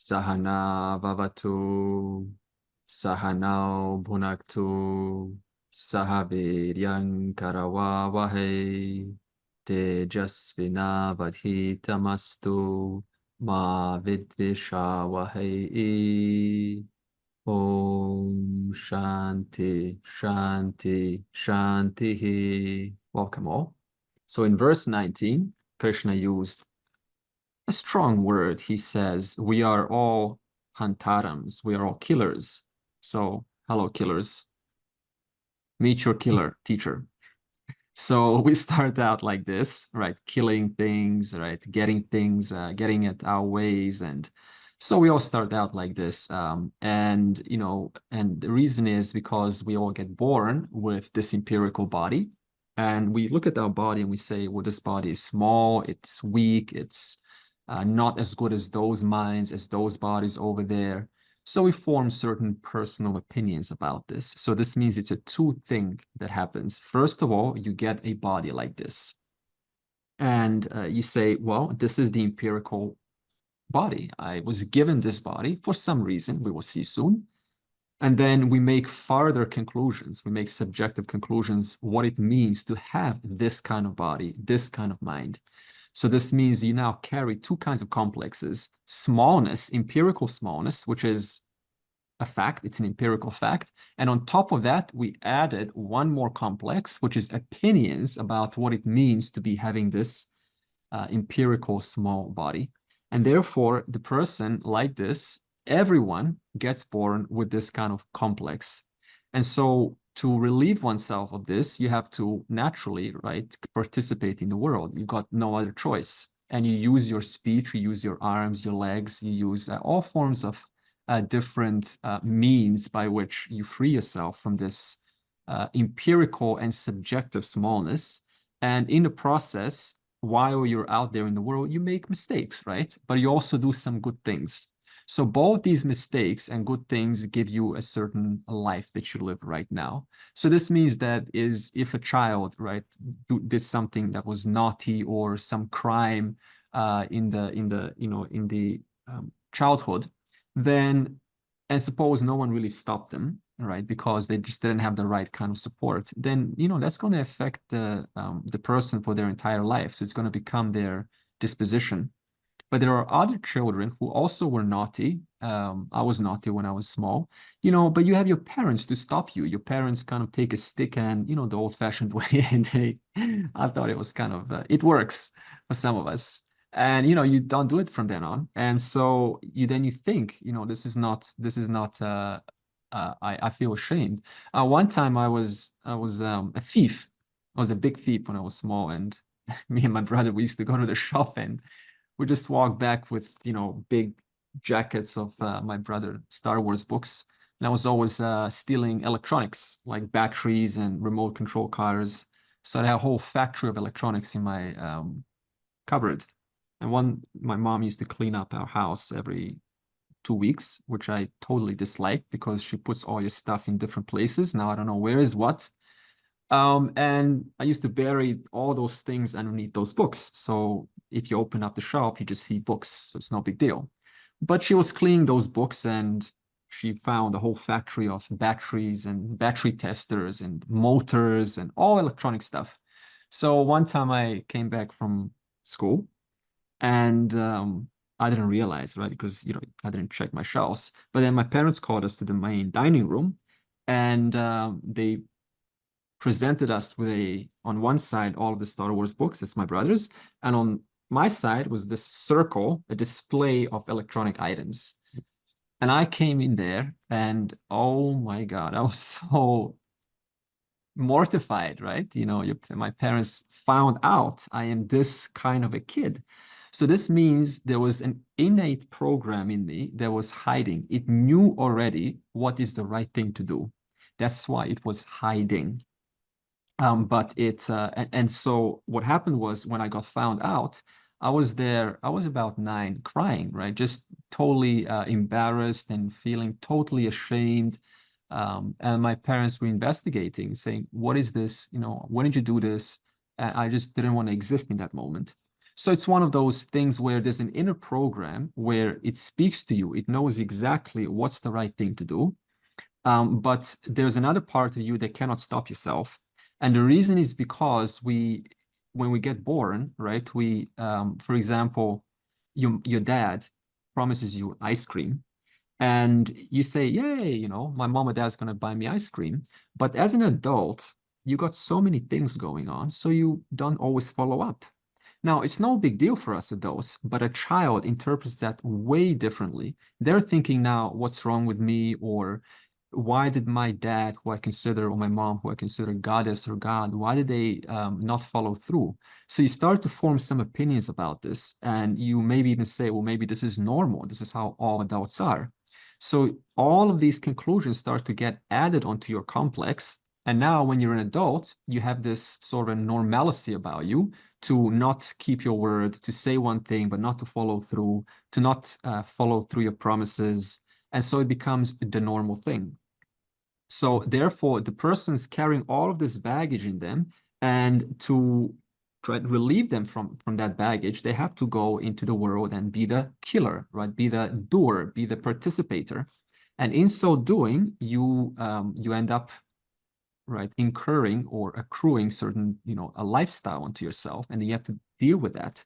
Sahana Vavatu, Sahanao Bhunaktu, Sahaviryang Karavavahe, Tejasvina Vadhitamastu, Ma Vidvishavahe. Om Shanti, Shanti, Shanti. Welcome all. So in verse 19, Krishna used a strong word. He says, we are all Hantarams, we are all killers. So, hello, killers. Meet your killer, teacher. So we start out like this, right? Killing things, right? Getting things, getting it our ways. And so we all start out like this. And the reason is because we all get born with this empirical body. And we look at our body and we say, well, this body is small, it's weak, it's not as good as those minds, as those bodies over there. So we form certain personal opinions about this. So this means it's a two thing that happens. First of all, you get a body like this. And you say, well, this is the empirical body. I was given this body for some reason, we will see soon. And then we make further conclusions. We make subjective conclusions, what it means to have this kind of body, this kind of mind. So this means you now carry two kinds of complexes: smallness, empirical smallness, which is a fact, it's an empirical fact. And on top of that, we added one more complex, which is opinions about what it means to be having this empirical small body. And therefore, the person like this, everyone gets born with this kind of complex. And so to relieve oneself of this, you have to naturally, right, participate in the world. You've got no other choice. And you use your speech, you use your arms, your legs, you use all forms of different means by which you free yourself from this empirical and subjective smallness. And in the process, while you're out there in the world, you make mistakes, right? But you also do some good things. So both these mistakes and good things give you a certain life that you live right now. So this means that if a child, right, did something that was naughty or some crime in the childhood, then, and suppose no one really stopped them, right, because they just didn't have the right kind of support, then that's going to affect the person for their entire life. So it's going to become their disposition. But there are other children who also were naughty. I was naughty when I was small, but you have your parents to stop you. Your parents kind of take a stick and, the old-fashioned way, and I thought it was kind of, it works for some of us. And, you don't do it from then on. And so you think, this is not, I feel ashamed. One time I was a thief. I was a big thief when I was small, and me and my brother, we used to go to the shop and we just walk back with, big jackets of my brother Star Wars books. And I was always stealing electronics like batteries and remote control cars. So I had a whole factory of electronics in my cupboard. And my mom used to clean up our house every 2 weeks, which I totally dislike because she puts all your stuff in different places. Now I don't know where is what. And I used to bury all those things underneath those books. So if you open up the shop, you just see books. So it's no big deal. But she was cleaning those books and she found a whole factory of batteries and battery testers and motors and all electronic stuff. So one time I came back from school and I didn't realize, right? Because, I didn't check my shelves. But then my parents called us to the main dining room and they presented us with on one side, all of the Star Wars books, that's my brother's, and on my side was this circle, a display of electronic items. And I came in there and oh my God, I was so mortified, right? My parents found out I am this kind of a kid. So this means there was an innate program in me that was hiding. It knew already what is the right thing to do. That's why it was hiding. But and so what happened was when I got found out, I was about 9 crying, right? Just totally embarrassed and feeling totally ashamed. And my parents were investigating, saying, what is this? When did you do this? And I just didn't want to exist in that moment. So it's one of those things where there's an inner program where it speaks to you. It knows exactly what's the right thing to do. But there's another part of you that cannot stop yourself. And the reason is because when we get born, right, for example, your dad promises you ice cream. And you say, yay, my mom or dad's going to buy me ice cream. But as an adult, you got so many things going on, so you don't always follow up. Now, it's no big deal for us adults, but a child interprets that way differently. They're thinking now, what's wrong with me? Or why did my dad, who I consider, or my mom, who I consider goddess or God, why did they not follow through? So you start to form some opinions about this, and you maybe even say, well, maybe this is normal. This is how all adults are. So all of these conclusions start to get added onto your complex. And now when you're an adult, you have this sort of normalcy about you to not keep your word, to say one thing, but not to follow through, to not follow through your promises. And so it becomes the normal thing. So therefore, the person's carrying all of this baggage in them, and to try to relieve them from that baggage, they have to go into the world and be the killer, right? Be the doer, be the participator. And in so doing, you end up, right, incurring or accruing certain, a lifestyle onto yourself, and you have to deal with that.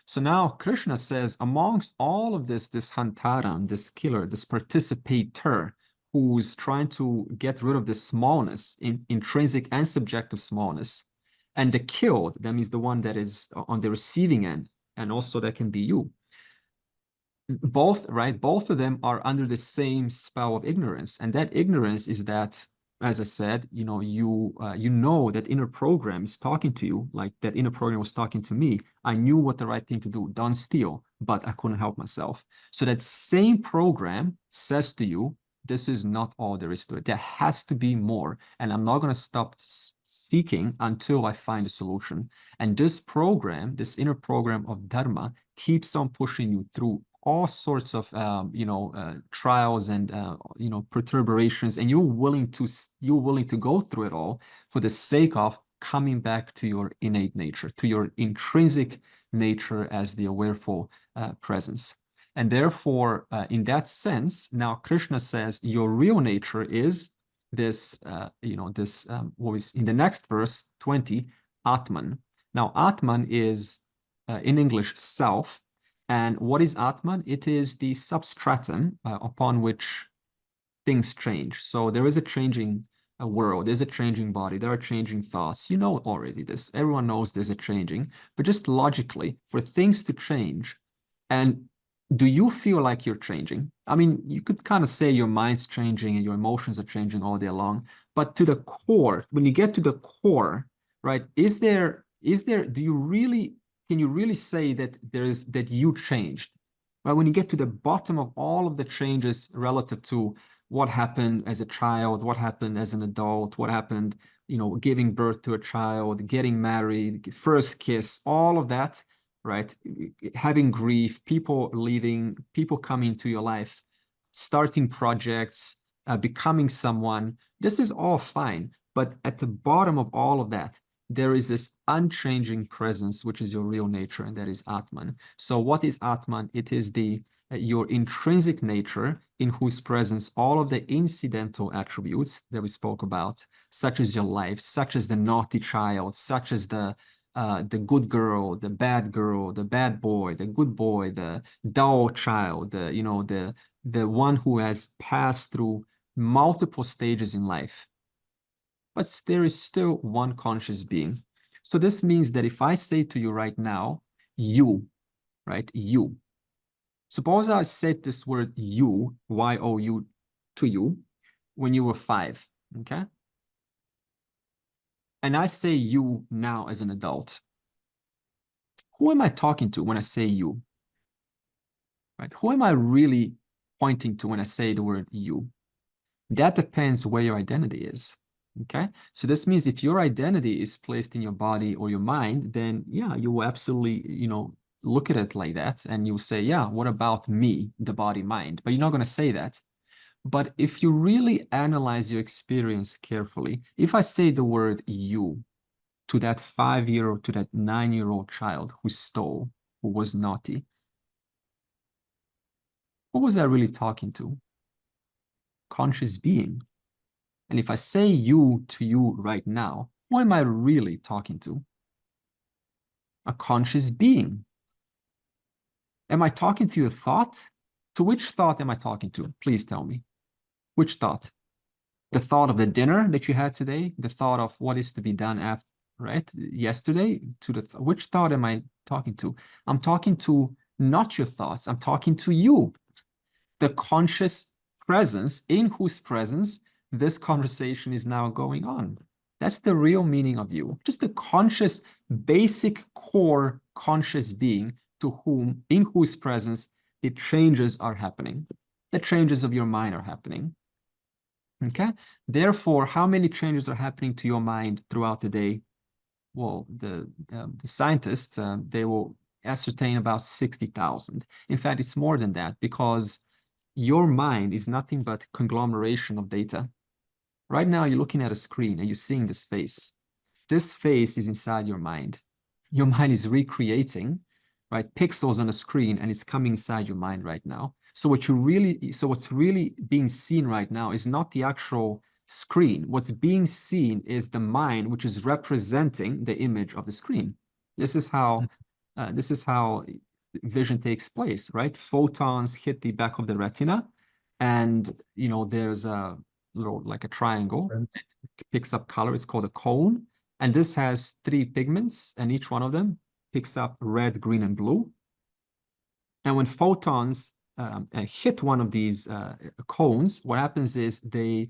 So now Krishna says, amongst all of this Hantaram, this killer, this participator, who's trying to get rid of the smallness, intrinsic and subjective smallness, and the killed, that means the one that is on the receiving end, and also that can be you. Both, right? Both of them are under the same spell of ignorance, and that ignorance is that, as I said, you know that inner program is talking to you, like that inner program was talking to me. I knew what the right thing to do, don't steal, but I couldn't help myself. So that same program says to you, this is not all there is to it. There has to be more, and I'm not going to stop seeking until I find a solution. And this program, this inner program of dharma, keeps on pushing you through all sorts of trials and perturbations, and you're willing to go through it all for the sake of coming back to your innate nature, to your intrinsic nature as the awareful presence. And therefore, in that sense, now Krishna says your real nature is this, what is in the next verse 20, Atman. Now, Atman is in English self. And what is Atman? It is the substratum upon which things change. So there is a changing world, there's a changing body, there are changing thoughts. You know already this. Everyone knows there's a changing, but just logically, for things to change, and do you feel like you're changing? I mean, you could kind of say your mind's changing and your emotions are changing all day long, but to the core, when you get to the core, right, can you really say that you changed? Right? When you get to the bottom of all of the changes relative to what happened as a child, what happened as an adult, what happened, giving birth to a child, getting married, first kiss, all of that, right? Having grief, people leaving, people coming to your life, starting projects, becoming someone. This is all fine. But at the bottom of all of that, there is this unchanging presence, which is your real nature, and that is Atman. So what is Atman? It is your intrinsic nature, in whose presence all of the incidental attributes that we spoke about, such as your life, such as the naughty child, such as the good girl, the bad boy, the good boy, the dull child, the one who has passed through multiple stages in life, but there is still one conscious being. So this means that if I say to you right now, you, right, you. Suppose I said this word you, Y-O-U, to you when you were 5, okay? And I say you now as an adult. Who am I talking to when I say you? Right? Who am I really pointing to when I say the word you? That depends where your identity is. Okay, so this means if your identity is placed in your body or your mind, then yeah, you will absolutely, look at it like that, and you'll say, yeah, what about me, the body, mind? But you're not going to say that. But if you really analyze your experience carefully, if I say the word you to that 5-year-old, to that 9-year-old child who stole, who was naughty? What was I really talking to? Conscious being. And if I say you to you right now, who am I really talking to? A conscious being. Am I talking to your thought? To which thought am I talking to? Please tell me. Which thought? The thought of the dinner that you had today? The thought of what is to be done after, right? Yesterday? To the which thought am I talking to? I'm talking to not your thoughts. I'm talking to you. The conscious presence in whose presence this conversation is now going on. That's the real meaning of you. Just the conscious, basic core conscious being to whom, in whose presence the changes are happening. The changes of your mind are happening. Okay? Therefore, how many changes are happening to your mind throughout the day? Well, the scientists, they will ascertain about 60,000. In fact, it's more than that because your mind is nothing but conglomeration of data. Right now, you're looking at a screen and you're seeing this face. This face is inside your mind. Your mind is recreating, right, pixels on a screen, and it's coming inside your mind right now. So what's really being seen right now is not the actual screen. What's being seen is the mind, which is representing the image of the screen. This is how vision takes place, right? Photons hit the back of the retina, and there's a little, like a triangle. It picks up color. It's called a cone, and this has 3 pigments, and each one of them picks up red, green, and blue. And when photons hit one of these cones, what happens is they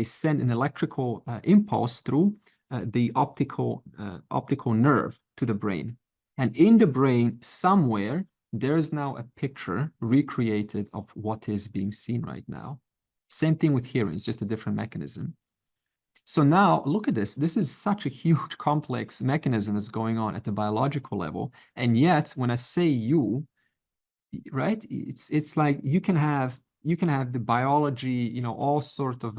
send an electrical impulse through the optical nerve to the brain. And in the brain, somewhere, there's now a picture recreated of what is being seen right now. Same thing with hearing, it's just a different mechanism. So now look at this. This is such a huge, complex mechanism that's going on at the biological level. And yet, when I say you, right, it's like you can have the biology, all sorts of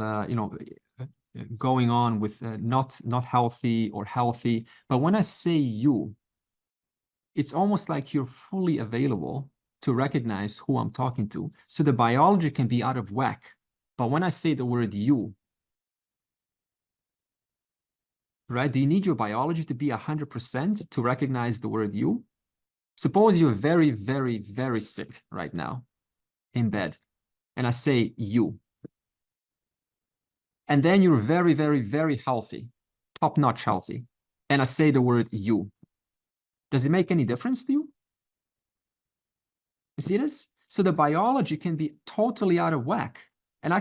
going on with not healthy or healthy. But when I say you, it's almost like you're fully available to recognize who I'm talking to. So the biology can be out of whack. But when I say the word you, right, do you need your biology to be 100% to recognize the word you? Suppose you're very, very, very sick right now in bed, and I say you. And then you're very, very, very healthy, top-notch healthy, and I say the word you. Does it make any difference to you? You see this? So the biology can be totally out of whack. And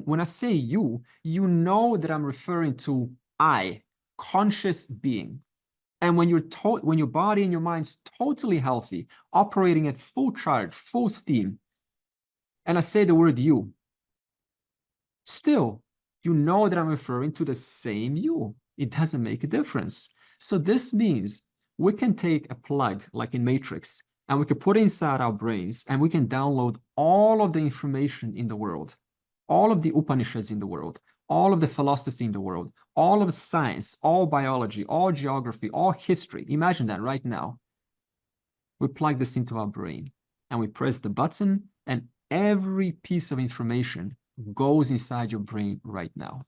when I say you, you know that I'm referring to I, conscious being. And when your body and your mind's totally healthy, operating at full charge, full steam, and I say the word you, still, you know that I'm referring to the same you. It doesn't make a difference. So this means we can take a plug, like in Matrix, and we can put it inside our brains, and we can download all of the information in the world, all of the Upanishads in the world, all of the philosophy in the world, all of science, all biology, all geography, all history. Imagine that right now. We plug this into our brain, and we press the button, and every piece of information goes inside your brain right now.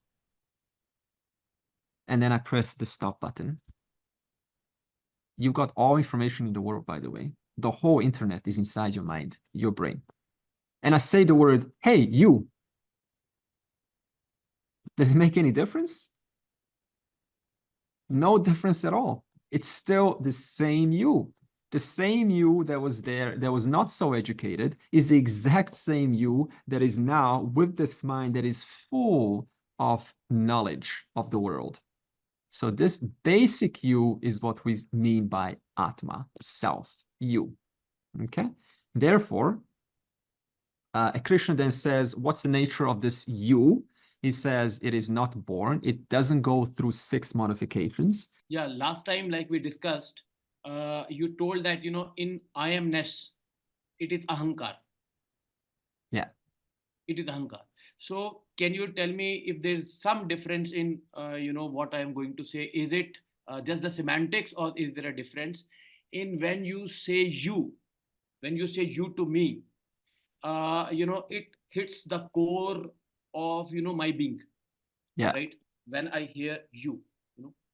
And then I press the stop button. You've got all information in the world, by the way. The whole internet is inside your mind, your brain. And I say the word, hey, you. Does it make any difference? No difference at all. It's still the same you. The same you that was there, that was not so educated, is the exact same you that is now with this mind that is full of knowledge of the world. So this basic you is what we mean by Atma, self, you. Okay? Therefore, Krishna then says, what's the nature of this you? He says it is not born. It doesn't go through 6 modifications. Yeah, last time, like we discussed, you told that, in I amness, it is ahankar. Yeah. It is ahankar. So can you tell me if there's some difference in, what I am going to say? Is it just the semantics, or is there a difference in when you say you to me? It hits the core of my being, Yeah, right? When I hear you.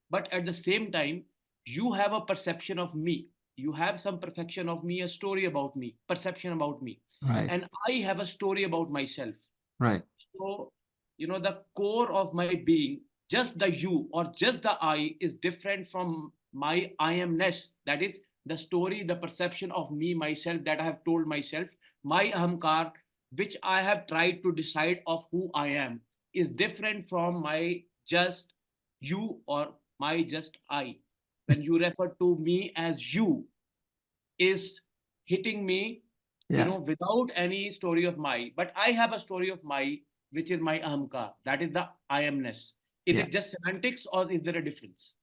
But at the same time, you have a perception of me. You have some perfection of me, a story about me, perception about me, right, and I have a story about myself. right. So, the core of my being, just the you or just the I, is different from my I amness. That is the story, the perception of me, myself, that I have told myself. My ahamkar, which I have tried to decide of who I am, is different from my just you or my just I. When you refer to me as you, is hitting me, Yeah, without any story of my. But I have a story of my, which is my ahamkar. That is the I amness. Is yeah. it just semantics, or is there a difference?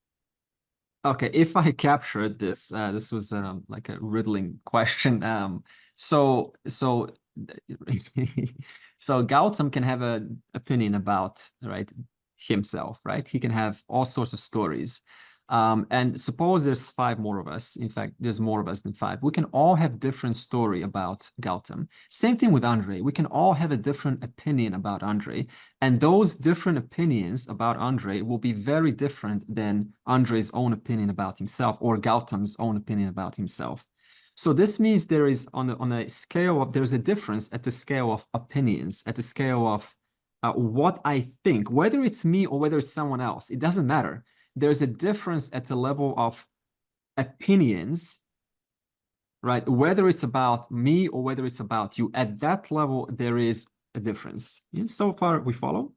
Okay, if I captured this, this was like a riddling question. So so Gautam can have an opinion about, right, himself, right? He can have all sorts of stories. And suppose there's five more of us. In fact, there's more of us than five. We can all have different story about Gautam. Same thing with Andre. We can all have a different opinion about Andre. And those different opinions about Andre will be very different than Andre's own opinion about himself or Gautam's own opinion about himself. So this means there is on a scale of, there's a difference at the scale of opinions, at the scale of what I think, whether it's me or whether it's someone else, it doesn't matter. There's a difference at the level of opinions, right? Whether it's about me or whether it's about you, at that level, there is a difference. Yeah, so far, we follow?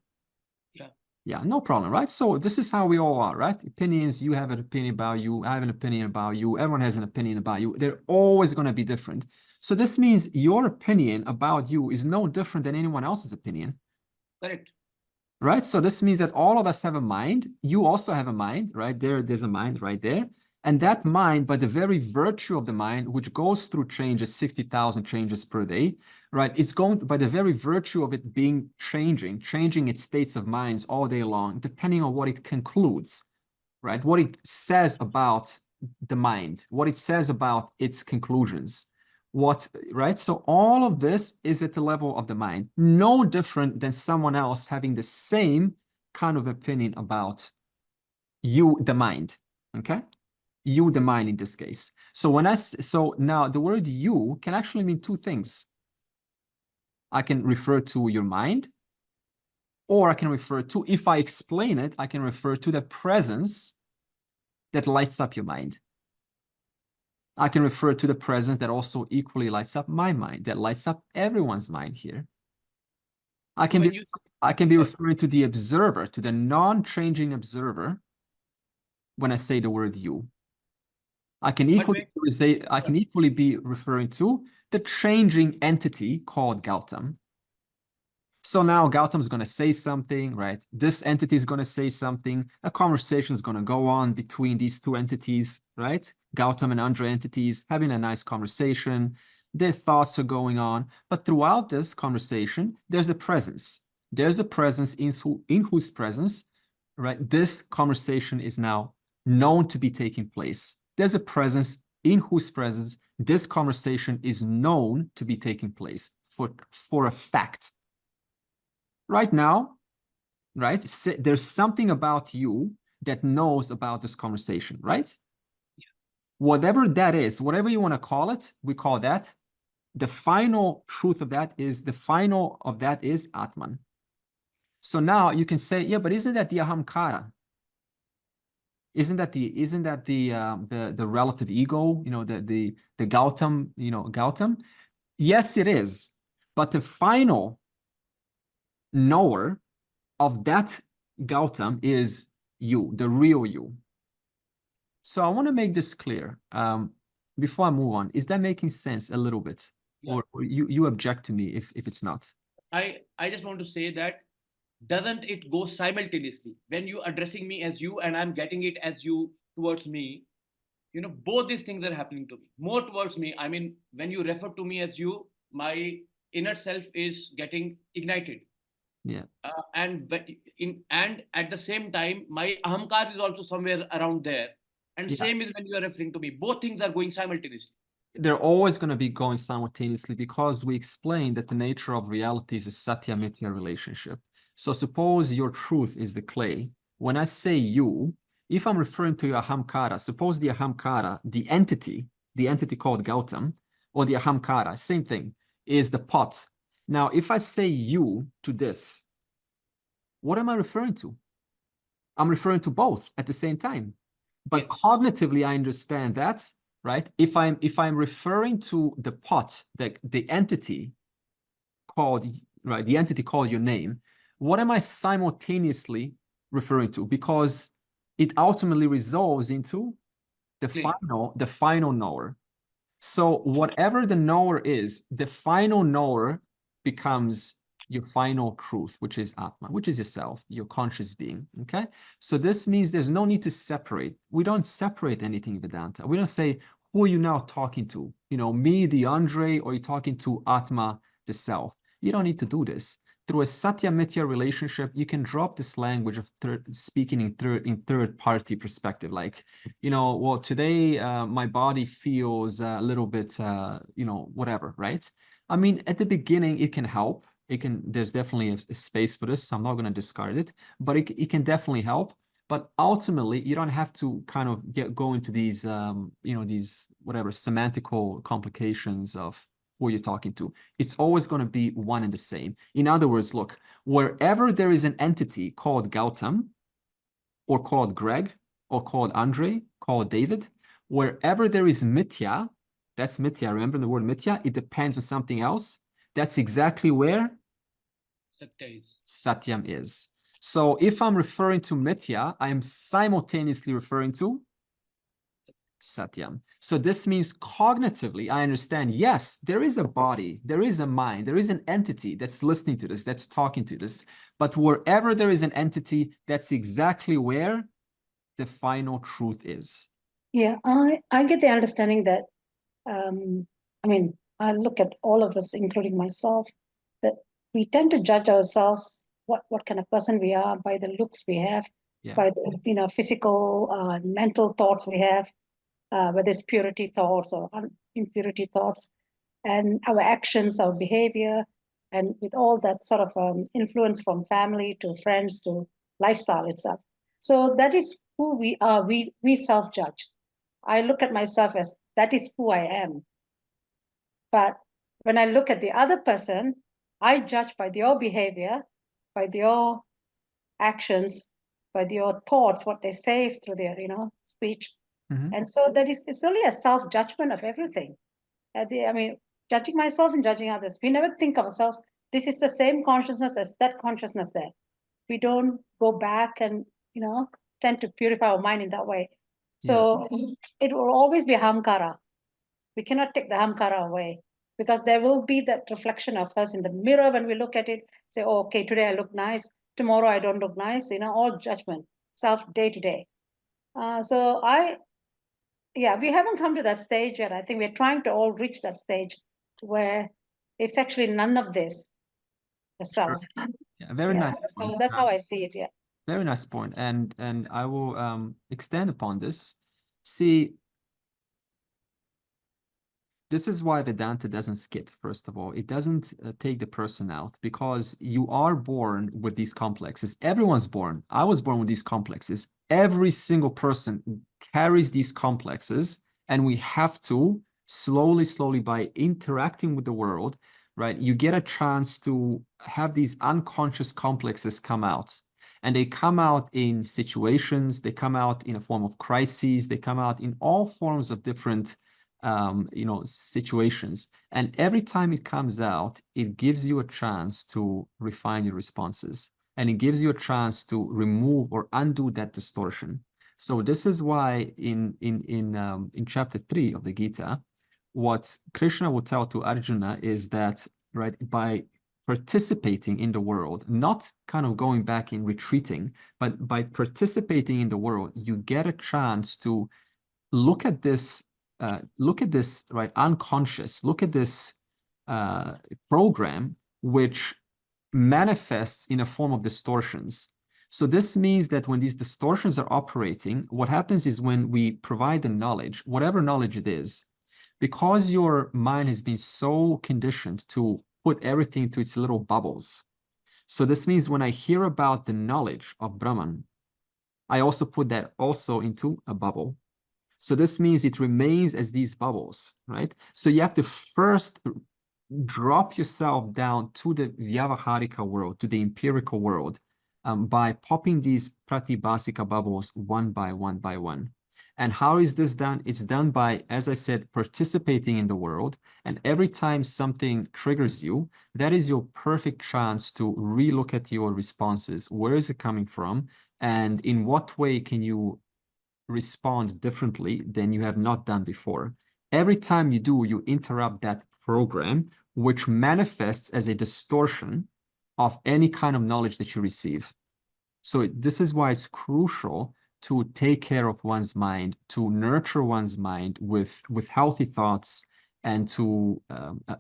Yeah. Yeah, no problem, right? So this is how we all are, right? Opinions, you have an opinion about you, I have an opinion about you, everyone has an opinion about you. They're always going to be different. So this means your opinion about you is no different than anyone else's opinion, Correct. right? So this means that all of us have a mind. You also have a mind, right? There's a mind right there. And that mind, by the very virtue of the mind, which goes through changes, 60,000 changes per day, right? It's going, by the very virtue of it being changing its states of minds all day long, depending on what it concludes, right? What it says about the mind, what it says about its conclusions, right? So all of this is at the level of the mind, no different than someone else having the same kind of opinion about you, the mind, okay? You, the mind in this case. So so now the word you can actually mean two things. I can refer to your mind, or I can refer to, if I explain it, I can refer to the presence that lights up your mind. I can refer to the presence that also equally lights up my mind, that lights up everyone's mind here. I So can when be you Sorry. referring to the observer, to the non-changing observer when I say the word you. I can But equally when say, I can equally be referring to the changing entity called Gautam. So now Gautam's going to say something, right? This entity is going to say something. A conversation is going to go on between these two entities, right? Gautam and Andre entities having a nice conversation. Their thoughts are going on. But throughout this conversation, there's a presence. There's a presence in whose presence, right? This conversation is now known to be taking place. There's a presence in whose presence this conversation is known to be taking place for a fact. Right now, right? There's something about you that knows about this conversation, right? Yeah. Whatever that is, whatever you want to call it, we call that. The final truth of that is, the final of that is Atman. So now you can say, yeah, but isn't that the Ahamkara? Isn't that the relative ego? You know, the Gautam, you know, Gautam? Yes, it is. But the final knower of that Gautam is you, the real you. So I want to make this clear before I move on. Is that making sense a little bit? Yeah. Or you object to me if it's not? I just want to say that, doesn't it go simultaneously when you addressing me as you and I'm getting it as you towards me? Both these things are happening to me, more towards me. I mean, when you refer to me as you, my inner self is getting ignited. Yeah. And at the same time, my ahamkar is also somewhere around there. And Yeah. same is when you are referring to me. Both things are going simultaneously. They're always going to be going simultaneously because we explained that the nature of reality is a satya mithya relationship. So suppose your truth is the clay. When I say you, if I'm referring to your ahamkara, suppose the ahamkara, the entity called Gautam, or the ahamkara, same thing, is the pot. Now, if I say you to this, what am I referring to? I'm referring to both at the same time. But Yes. cognitively, I understand that, right? If I'm referring to the pot, the entity called, right, the entity called your name, what am I simultaneously referring to? Because it ultimately resolves into the Clay. final knower. So whatever the knower is, the final knower becomes your final truth, which is Atma, which is yourself, your conscious being. Okay. So this means there's no need to separate. We don't separate anything in Vedanta. We don't say, who are you now talking to? You know, me, the Andre, or you're talking to Atma, the self. You don't need to do this. Through a Satya Mithya relationship, you can drop this language of speaking in third party perspective, like, you know, well, today my body feels a little bit, you know, whatever, right? I mean, at the beginning, it can help. There's definitely a space for this. So I'm not going to discard it, but it can definitely help. But ultimately, you don't have to kind of go into these, you know, these whatever semantical complications of who you're talking to. It's always going to be one and the same. In other words, look, wherever there is an entity called Gautam or called Greg, or called Andre, called David, wherever there is mithya, that's mithya. Remember the word mithya? It depends on something else. That's exactly where Satya is. Satyam is. So if I'm referring to mithya, I am simultaneously referring to Satyam. So this means cognitively, I understand, yes, there is a body, there is a mind, there is an entity that's listening to this, that's talking to this. But wherever there is an entity, that's exactly where the final truth is. Yeah, I get the understanding that, I mean, I look at all of us, including myself, that we tend to judge ourselves what kind of person we are by the looks we have, Yeah. by the physical, mental thoughts we have, whether it's purity thoughts or impurity thoughts, and our actions, our behavior, and with all that sort of influence from family to friends to lifestyle itself. So that is who we are. We self-judge. I look at myself as that is who I am. But when I look at the other person, I judge by their behavior, by their actions, by their thoughts, what they say through their, speech. Mhm. And so that is, it's only a self-judgment of everything. I mean, judging myself and judging others. We never think of ourselves, this is the same consciousness as that consciousness there. We don't go back and, tend to purify our mind in that way. So it will always be hamkara. We cannot take the hamkara away because there will be that reflection of us in the mirror when we look at it, say, oh, okay, today I look nice, tomorrow I don't look nice, all judgment, self day to day. Yeah, we haven't come to that stage yet. I think we're trying to all reach that stage where it's actually none of this, the self. Yeah, very nice So point. that's how I see it. Yeah. Very nice point. And I will extend upon this. See, this is why Vedanta doesn't skip, first of all. It doesn't take the person out because you are born with these complexes. Everyone's born. I was born with these complexes. Every single person carries these complexes, and we have to slowly, by interacting with the world, right? You get a chance to have these unconscious complexes come out. And they come out in situations, they come out in a form of crises, they come out in all forms of different situations. And every time it comes out, it gives you a chance to refine your responses. And it gives you a chance to remove or undo that distortion. So this is why in chapter 3 of the Gita, what Krishna will tell to Arjuna is that, right, by participating in the world, not kind of going back and retreating, but by participating in the world, you get a chance to look at this right, unconscious, look at this program, which manifests in a form of distortions. So this means that when these distortions are operating, what happens is when we provide the knowledge, whatever knowledge it is, because your mind has been so conditioned to put everything to its little bubbles. So this means when I hear about the knowledge of Brahman, I also put that also into a bubble. So this means it remains as these bubbles, right? So you have to first drop yourself down to the Vyavaharika world, to the empirical world, by popping these pratibhasika bubbles one by one by one. And how is this done? It's done by, as I said, participating in the world. And every time something triggers you, that is your perfect chance to relook at your responses. Where is it coming from? And in what way can you respond differently than you have not done before? Every time you do, you interrupt that program, which manifests as a distortion of any kind of knowledge that you receive. So this is why it's crucial to take care of one's mind, to nurture one's mind with healthy thoughts, and to,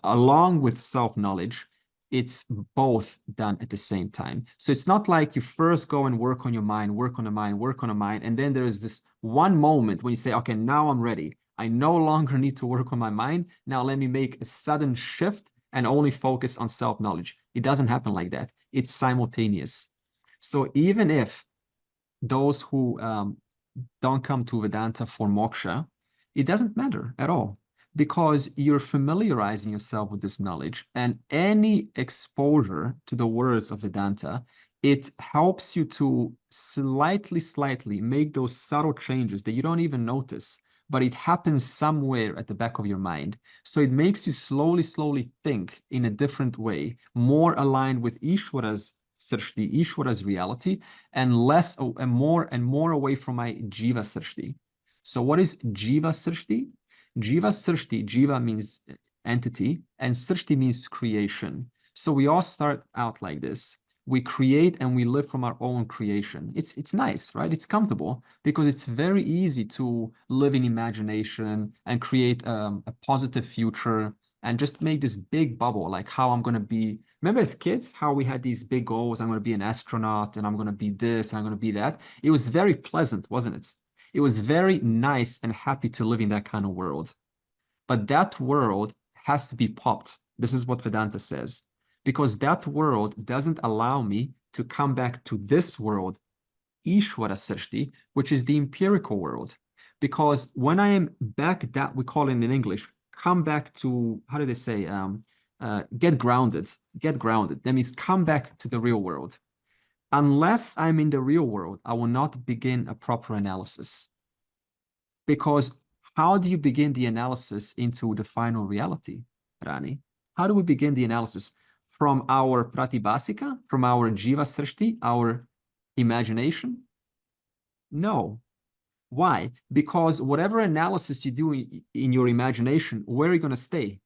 along with self-knowledge, it's both done at the same time. So it's not like you first go and work on your mind, work on the mind, work on the mind, and then there's this one moment when you say, okay, now I'm ready. I no longer need to work on my mind. Now let me make a sudden shift and only focus on self-knowledge. It doesn't happen like that. It's simultaneous. So even if those who don't come to Vedanta for moksha, it doesn't matter at all, because you're familiarizing yourself with this knowledge, and any exposure to the words of Vedanta, it helps you to slightly make those subtle changes that you don't even notice, but it happens somewhere at the back of your mind. So it makes you slowly think in a different way, more aligned with Ishvara's Srishti, Ishvara's reality, and less and more away from my Jiva Srishti. So what is Jiva Srishti? Jiva Srishti, Jiva means entity, and Srishti means creation. So we all start out like this. We create and we live from our own creation. It's nice, right? It's comfortable because it's very easy to live in imagination and create a positive future and just make this big bubble, like how I'm going to be. Remember as kids, how we had these big goals? I'm going to be an astronaut, and I'm going to be this, and I'm going to be that. It was very pleasant, wasn't it? It was very nice and happy to live in that kind of world. But that world has to be popped. This is what Vedanta says, because that world doesn't allow me to come back to this world, Ishvara Srishti, which is the empirical world. Because when I am back, that we call it in English, come back to, how do they say, get grounded. That means come back to the real world. Unless I'm in the real world, I will not begin a proper analysis. Because how do you begin the analysis into the final reality, Rani? How do we begin the analysis? From our pratibhasika, from our jiva srishti, our imagination? No. Why? Because whatever analysis you do in your imagination, where are you going to stay?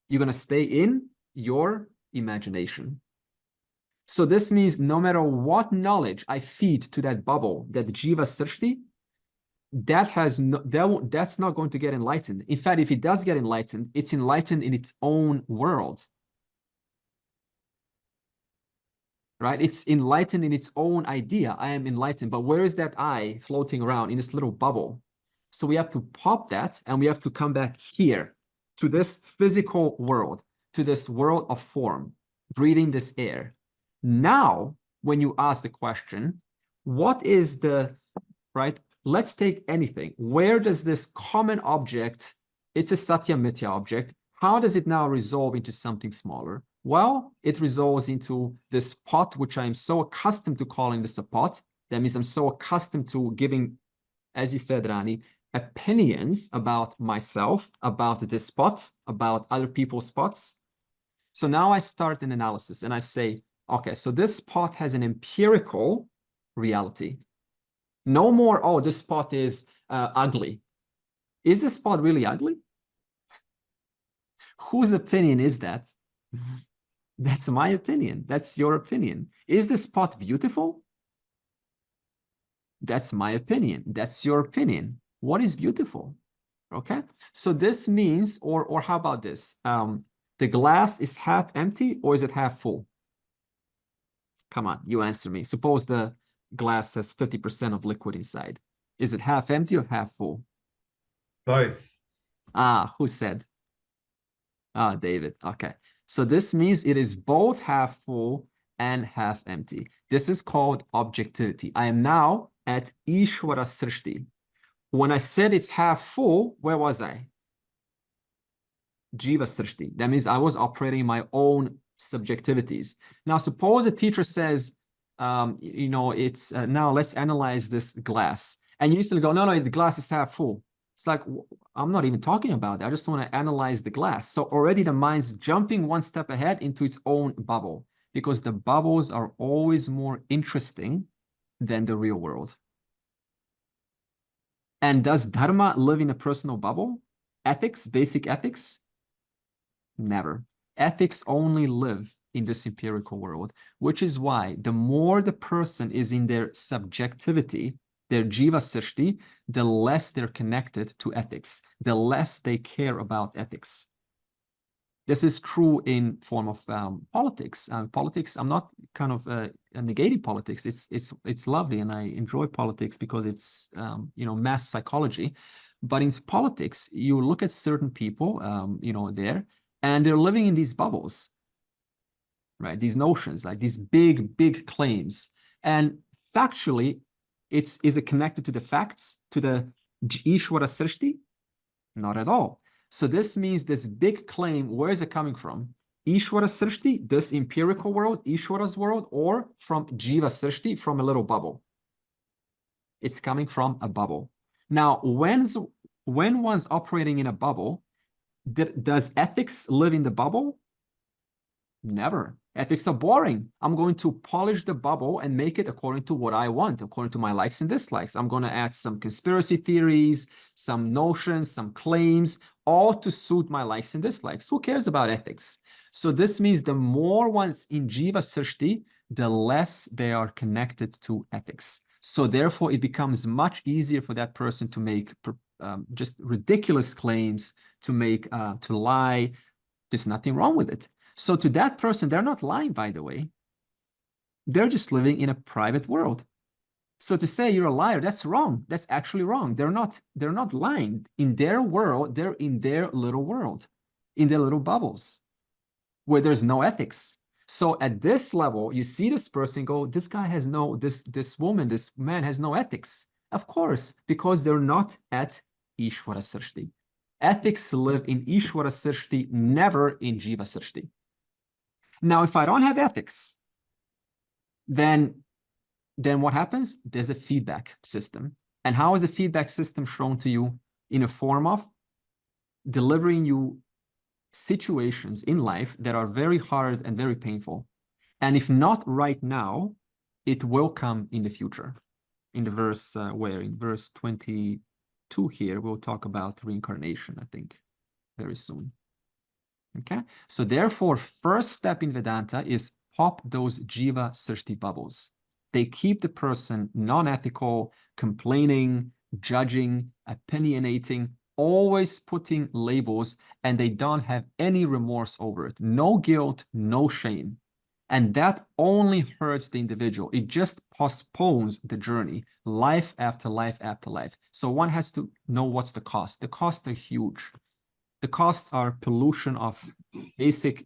You're going to stay in your imagination. So this means no matter what knowledge I feed to that bubble, that jiva srishti, that's not going to get enlightened. In fact, if it does get enlightened, it's enlightened in its own world. Right? It's enlightened in its own idea. I am enlightened. But where is that I floating around in this little bubble? So we have to pop that, and we have to come back here to this physical world, to this world of form, breathing this air. Now, when you ask the question, what is the, right? Let's take anything. Where does this common object, it's a Satya Mithya object, how does it now resolve into something smaller? Well, it resolves into this pot, which I'm so accustomed to calling this a pot. That means I'm so accustomed to giving, as you said, Rani, opinions about myself, about this pot, about other people's pots. So now I start an analysis and I say, okay, so this pot has an empirical reality. No more, oh, this pot is ugly. Is this pot really ugly? Whose opinion is that? That's my opinion. That's your opinion. Is this pot beautiful? That's my opinion. That's your opinion. What is beautiful? Okay. So this means, or how about this? The glass is half empty or is it half full? Come on, you answer me. Suppose the glass has 50% of liquid inside. Is it half empty or half full? Both. Ah, who said? Ah, David. Okay. So this means it is both half full and half empty. This is called objectivity. I am now at Ishvara Srishti. When I said it's half full, where was I? Jiva Srishti. That means I was operating my own subjectivities. Now, suppose a teacher says, you know, it's now let's analyze this glass. And you used to go, no, the glass is half full. It's like, I'm not even talking about that. I just want to analyze the glass. So already the mind's jumping one step ahead into its own bubble, because the bubbles are always more interesting than the real world. And does Dharma live in a personal bubble? Ethics, basic ethics? Never. Ethics only live in this empirical world, which is why the more the person is in their subjectivity, their jiva srishti, the less they're connected to ethics, the less they care about ethics. This is true in form of politics. Politics, I'm not kind of negating politics. It's lovely, and I enjoy politics because it's you know, mass psychology. But in politics, you look at certain people, you know, there, and they're living in these bubbles, right? These notions, like these big claims, and factually, is it connected to the facts, to the Ishvara Srishti? Not at all. So this means this big claim, where is it coming from? Ishvara Srishti, this empirical world, Ishvara's world, or from Jiva Srishti, from a little bubble? It's coming from a bubble. Now, when one's operating in a bubble, does ethics live in the bubble? Never. Ethics are boring. I'm going to polish the bubble and make it according to what I want, according to my likes and dislikes. I'm going to add some conspiracy theories, some notions, some claims, all to suit my likes and dislikes. Who cares about ethics? So this means the more one's in Jiva Srishti, the less they are connected to ethics. So therefore, it becomes much easier for that person to make just ridiculous claims, to lie. There's nothing wrong with it. So to that person, they're not lying, by the way. They're just living in a private world. So to say you're a liar, that's wrong. That's actually wrong. They're not lying. In their world, they're in their little world, in their little bubbles, where there's no ethics. So at this level, you see this person go, this guy has no, this woman, this man has no ethics. Of course, because they're not at Ishvara Srishti. Ethics live in Ishvara Srishti, never in Jiva Srishti. Now, if I don't have ethics, then what happens? There's a feedback system. And how is a feedback system shown to you? In a form of delivering you situations in life that are very hard and very painful. And if not right now, it will come in the future. In the verse in verse 22 here, we'll talk about reincarnation, I think, very soon. Okay, so therefore, first step in Vedanta is pop those Jiva Srishti bubbles. They keep the person non-ethical, complaining, judging, opinionating, always putting labels, and they don't have any remorse over it. No guilt, no shame. And that only hurts the individual. It just postpones the journey, life after life after life. So one has to know what's the cost. The costs are huge. The costs are pollution of basic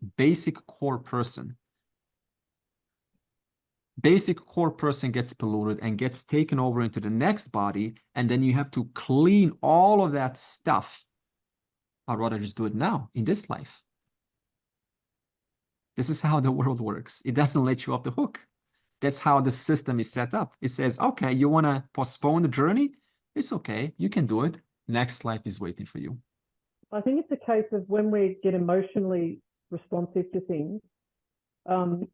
core person. Basic core person gets polluted and gets taken over into the next body, and then you have to clean all of that stuff. I'd rather just do it now, in this life. This is how the world works. It doesn't let you off the hook. That's how the system is set up. It says, okay, you want to postpone the journey? It's okay. You can do it. Next life is waiting for you. I think it's a case of when we get emotionally responsive to things,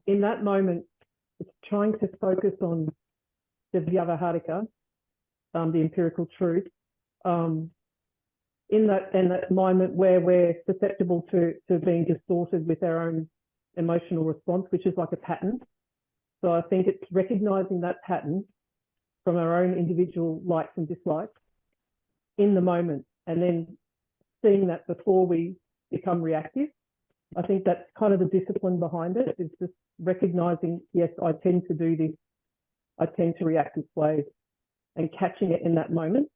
in that moment, it's trying to focus on the Vyavaharika, the empirical truth, in that moment where we're susceptible to being distorted with our own emotional response, which is like a pattern. So I think it's recognizing that pattern from our own individual likes and dislikes in the moment, and then seeing that before we become reactive I think that's kind of the discipline behind it. It's just recognizing, yes, I tend to do this. I tend to react this way, and catching it in that moment.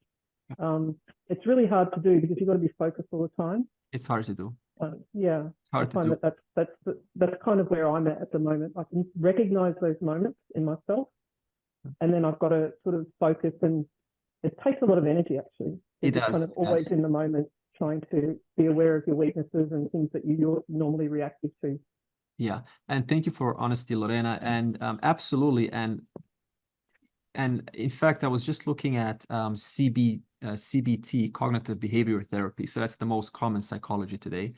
It's really hard to do because you've got to be focused all the time. It's hard to do. Yeah, It's hard I to find do. that's kind of where I'm at the moment. I can recognize those moments in myself, and then I've got to sort of focus, and it takes a lot of energy actually. It You're does, kind of it always does. in the moment, trying to be aware of your weaknesses and things that you're normally reactive to. Yeah, and thank you for honesty, Lorena. And absolutely, and in fact, I was just looking at CBT, cognitive behavior therapy. So that's the most common psychology today.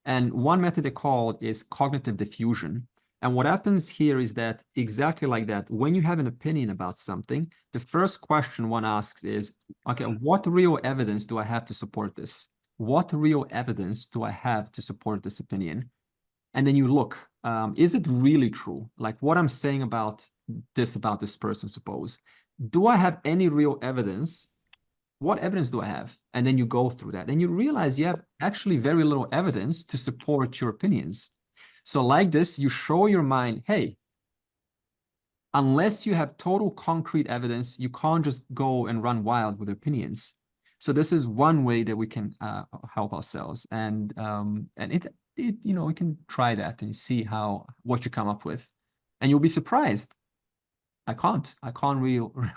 And one method they call is cognitive diffusion. And what happens here is that exactly like that, when you have an opinion about something, the first question one asks is, okay, what real evidence do I have to support this? What real evidence do I have to support this opinion? And then you look, is it really true? Like what I'm saying about this person, suppose. Do I have any real evidence? What evidence do I have? And then you go through that. Then you realize you have actually very little evidence to support your opinions. So like this, you show your mind, hey, unless you have total concrete evidence, you can't just go and run wild with opinions. So this is one way that we can help ourselves. And it you know, we can try that and see what you come up with. And you'll be surprised. I can't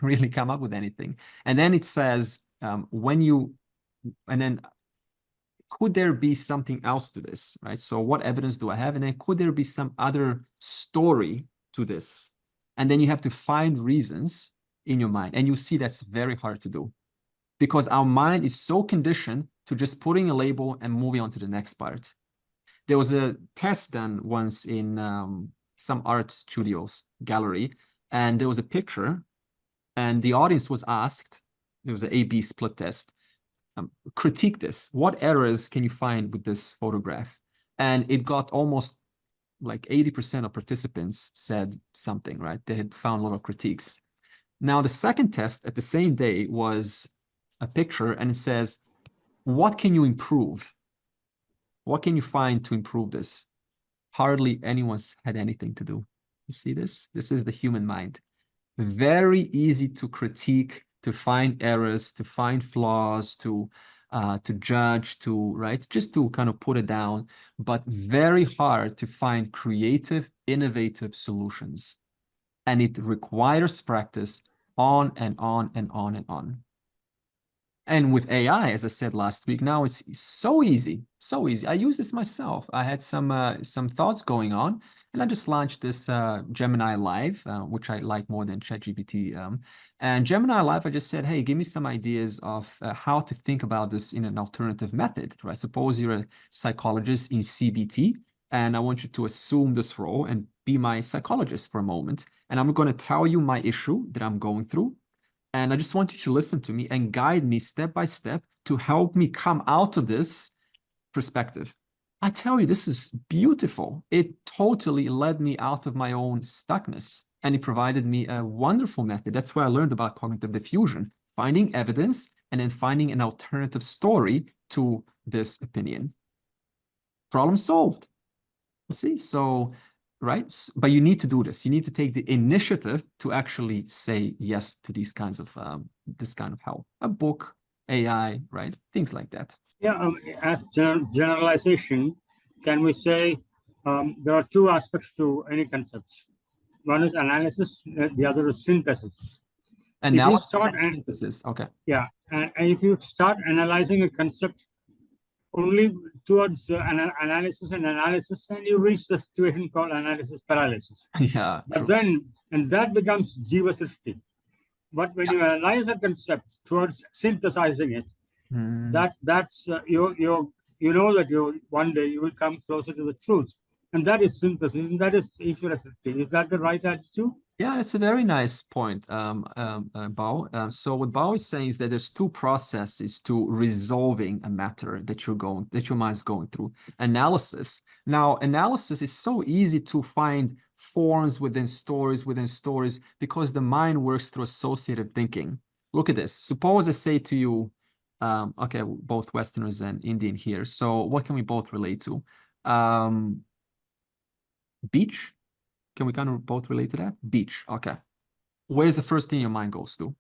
really come up with anything. And then it says, could there be something else to this, right? So what evidence do I have? And then could there be some other story to this? And then you have to find reasons in your mind. And you see that's very hard to do because our mind is so conditioned to just putting a label and moving on to the next part. There was a test done once in some art studios gallery, and there was a picture, and the audience was asked, there was an A/B split test, critique this. What errors can you find with this photograph? And it got almost like 80% of participants said something, right? They had found a lot of critiques. Now, the second test at the same day was a picture, and it says, what can you improve? What can you find to improve this? Hardly anyone's had anything to do. You see this? This is the human mind. Very easy to critique, to find errors, to find flaws, to judge, right? Just to kind of put it down, but very hard to find creative, innovative solutions. And it requires practice on and on and on and on. And with AI, as I said last week, now it's so easy, so easy. I use this myself. I had some thoughts going on, and I just launched this Gemini Live, which I like more than ChatGPT. And Gemini Live, I just said, hey, give me some ideas of how to think about this in an alternative method, right? Suppose you're a psychologist in CBT, and I want you to assume this role and be my psychologist for a moment. And I'm going to tell you my issue that I'm going through. And I just want you to listen to me and guide me step by step to help me come out of this perspective. I tell you, this is beautiful. It totally led me out of my own stuckness, and it provided me a wonderful method. That's where I learned about cognitive diffusion, finding evidence and then finding an alternative story to this opinion. Problem solved. See, so right? But you need to do this. You need to take the initiative to actually say yes to these kinds of this kind of help. A book, AI, right? Things like that. Yeah, as generalization, can we say there are two aspects to any concepts? One is analysis, the other is synthesis. Analysis and synthesis, okay. Yeah, and if you start analyzing a concept only towards analysis, and you reach the situation called analysis paralysis. Yeah, but then, and that becomes jiva srishti. But when you analyze a concept towards synthesizing it, that's you know that one day you will come closer to the truth, and that is synthesis, and that is Ishvara srishti. Is that the right attitude? Yeah, it's a very nice point, Bao. So what Bao is saying is that there's two processes to resolving a matter that your mind's going through. Analysis. Now, analysis is so easy to find forms within stories, because the mind works through associative thinking. Look at this. Suppose I say to you, okay, both Westerners and Indian here. So what can we both relate to? Beach. Can we kind of both relate to that? Beach. Okay. Where's the first thing your mind goes to?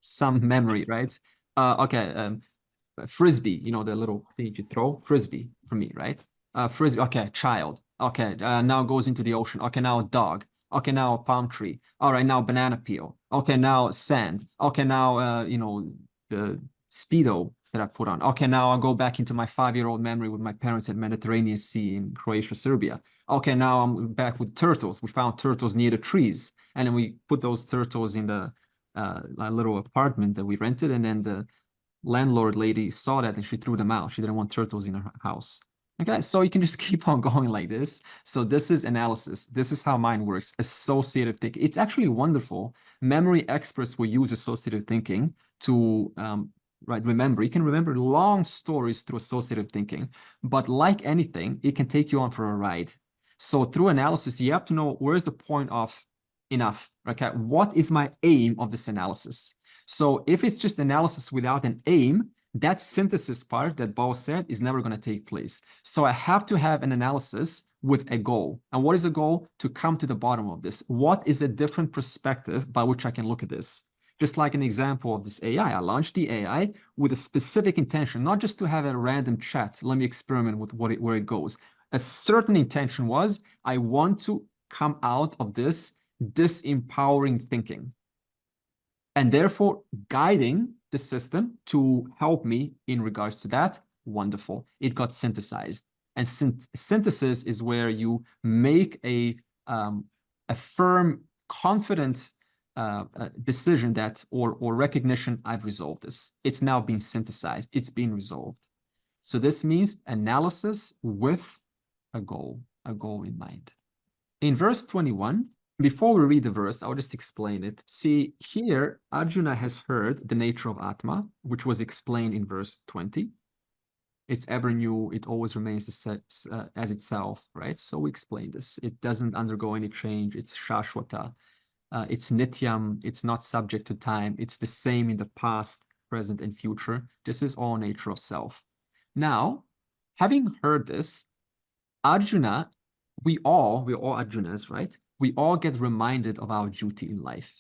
Some memory, right? Okay. Frisbee, you know, the little thing you throw. Frisbee for me, right? Frisbee. Okay. Child. Okay. Now goes into the ocean. Okay. Now a dog. Okay. Now a palm tree. All right. Now banana peel. Okay. Now sand. Okay. Now, you know, the Speedo that I put on. Okay, now I'll go back into my 5-year-old memory with my parents at Mediterranean Sea in Croatia, Serbia. Okay, now I'm back with turtles. We found turtles near the trees, and then we put those turtles in the little apartment that we rented, and then the landlord lady saw that and she threw them out. She didn't want turtles in her house. Okay, so you can just keep on going like this. So this is analysis. This is how mind works. Associative thinking. It's actually wonderful. Memory experts will use associative thinking to remember. You can remember long stories through associative thinking, but like anything, it can take you on for a ride. So through analysis, you have to know where's the point of enough. Okay, what is my aim of this analysis? So if it's just analysis without an aim, that synthesis part that Bo said is never going to take place. So I have to have an analysis with a goal. And what is the goal? To come to the bottom of this. What is a different perspective by which I can look at this? Just like an example of this AI, I launched the AI with a specific intention, not just to have a random chat. Let me experiment with where it goes. A certain intention was, I want to come out of this disempowering thinking, and therefore guiding the system to help me in regards to that. Wonderful. It got synthesized. And synthesis is where you make a firm, confident decision that, or recognition, I've resolved this. It's now been synthesized. It's been resolved. So this means analysis with a goal in mind. In verse 21, before we read the verse, I'll just explain it. See, here, Arjuna has heard the nature of Atma, which was explained in verse 20. It's ever new, it always remains as itself, right? So we explained this. It doesn't undergo any change. It's Shashwata. It's Nityam. It's not subject to time. It's the same in the past, present, and future. This is all nature of self. Now, having heard this, Arjuna, we're all Arjunas, right? We all get reminded of our duty in life.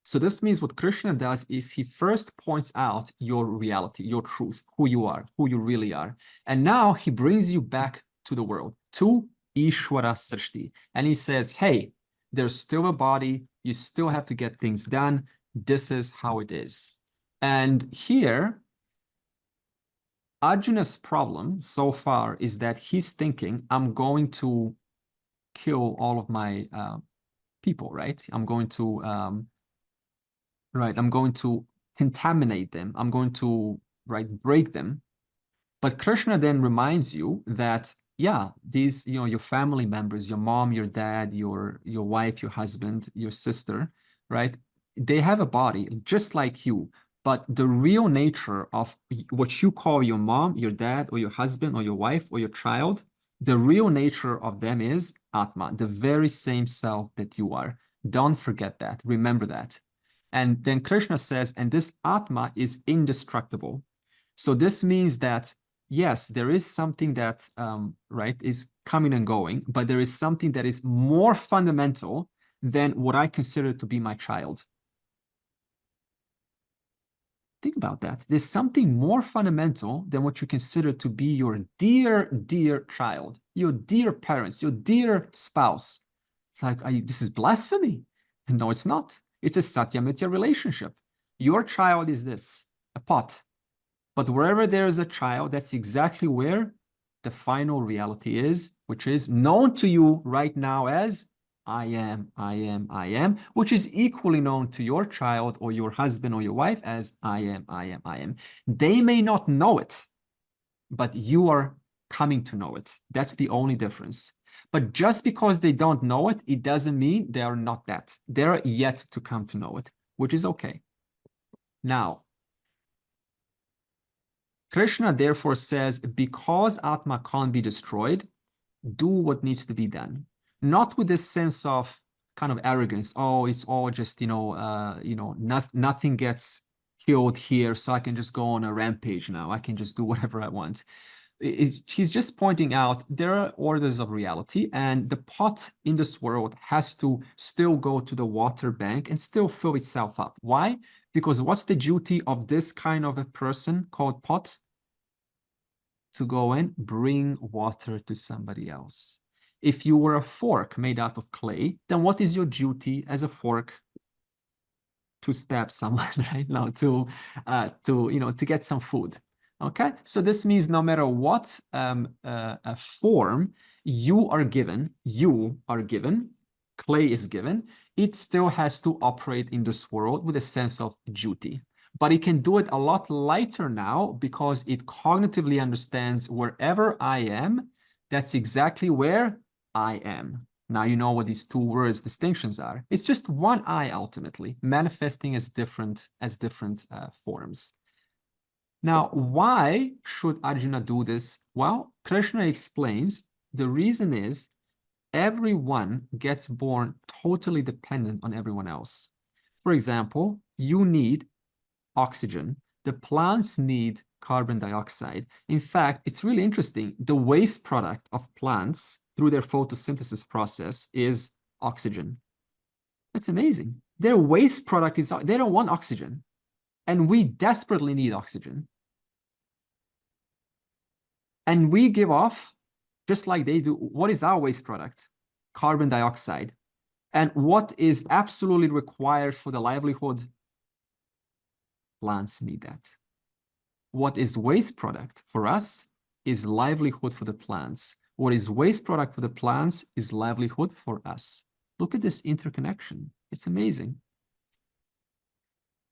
So this means what Krishna does is he first points out your reality, your truth, who you are, who you really are. And now he brings you back to the world, to Ishvara Srishti. And he says, hey, there's still a body. You still have to get things done. This is how it is. And here, Arjuna's problem so far is that he's thinking, I'm going to kill all of my people, right? I'm going to contaminate them. I'm going to break them. But Krishna then reminds you that, yeah, these, your family members, your mom, your dad, your wife, your husband, your sister, right? They have a body just like you. But the real nature of what you call your mom, your dad, or your husband, or your wife, or your child, the real nature of them is Atma, the very same self that you are. Don't forget that. Remember that. And then Krishna says, and this Atma is indestructible. So this means that, yes, there is something that, is coming and going, but there is something that is more fundamental than what I consider to be my child. Think about that. There's something more fundamental than what you consider to be your dear, dear child, your dear parents, your dear spouse. It's like, this is blasphemy. And no, it's not. It's a Satya-Mithya relationship. Your child is this, a pot. But wherever there is a child, that's exactly where the final reality is, which is known to you right now as I am, which is equally known to your child or your husband or your wife as I am. They may not know it, but you are coming to know it. That's the only difference. But just because they don't know it, it doesn't mean they are not that. They're yet to come to know it, which is okay. Now, Krishna therefore says, because Atma can't be destroyed, do what needs to be done. Not with this sense of kind of arrogance. Oh, it's all just, nothing gets killed here, so I can just go on a rampage now. I can just do whatever I want. He's just pointing out there are orders of reality, and the pot in this world has to still go to the water bank and still fill itself up. Why? Because what's the duty of this kind of a person called pot? To go and bring water to somebody else. If you were a fork made out of clay, then what is your duty as a fork? To stab someone, right? Now to get some food. Okay, so this means no matter what form you are given, clay is given, it still has to operate in this world with a sense of duty. But it can do it a lot lighter now because it cognitively understands wherever I am, that's exactly where I am. Now you know what these two words distinctions are. It's just one I ultimately, manifesting as different forms. Now, why should Arjuna do this? Well, Krishna explains the reason is everyone gets born totally dependent on everyone else. For example, you need oxygen. The plants need carbon dioxide. In fact, it's really interesting. The waste product of plants through their photosynthesis process is oxygen. That's amazing. Their waste product is, they don't want oxygen. And we desperately need oxygen. And we give off, just like they do, what is our waste product? Carbon dioxide. And what is absolutely required for the livelihood? Plants need that. What is waste product for us is livelihood for the plants. What is waste product for the plants is livelihood for us. Look at this interconnection. It's amazing.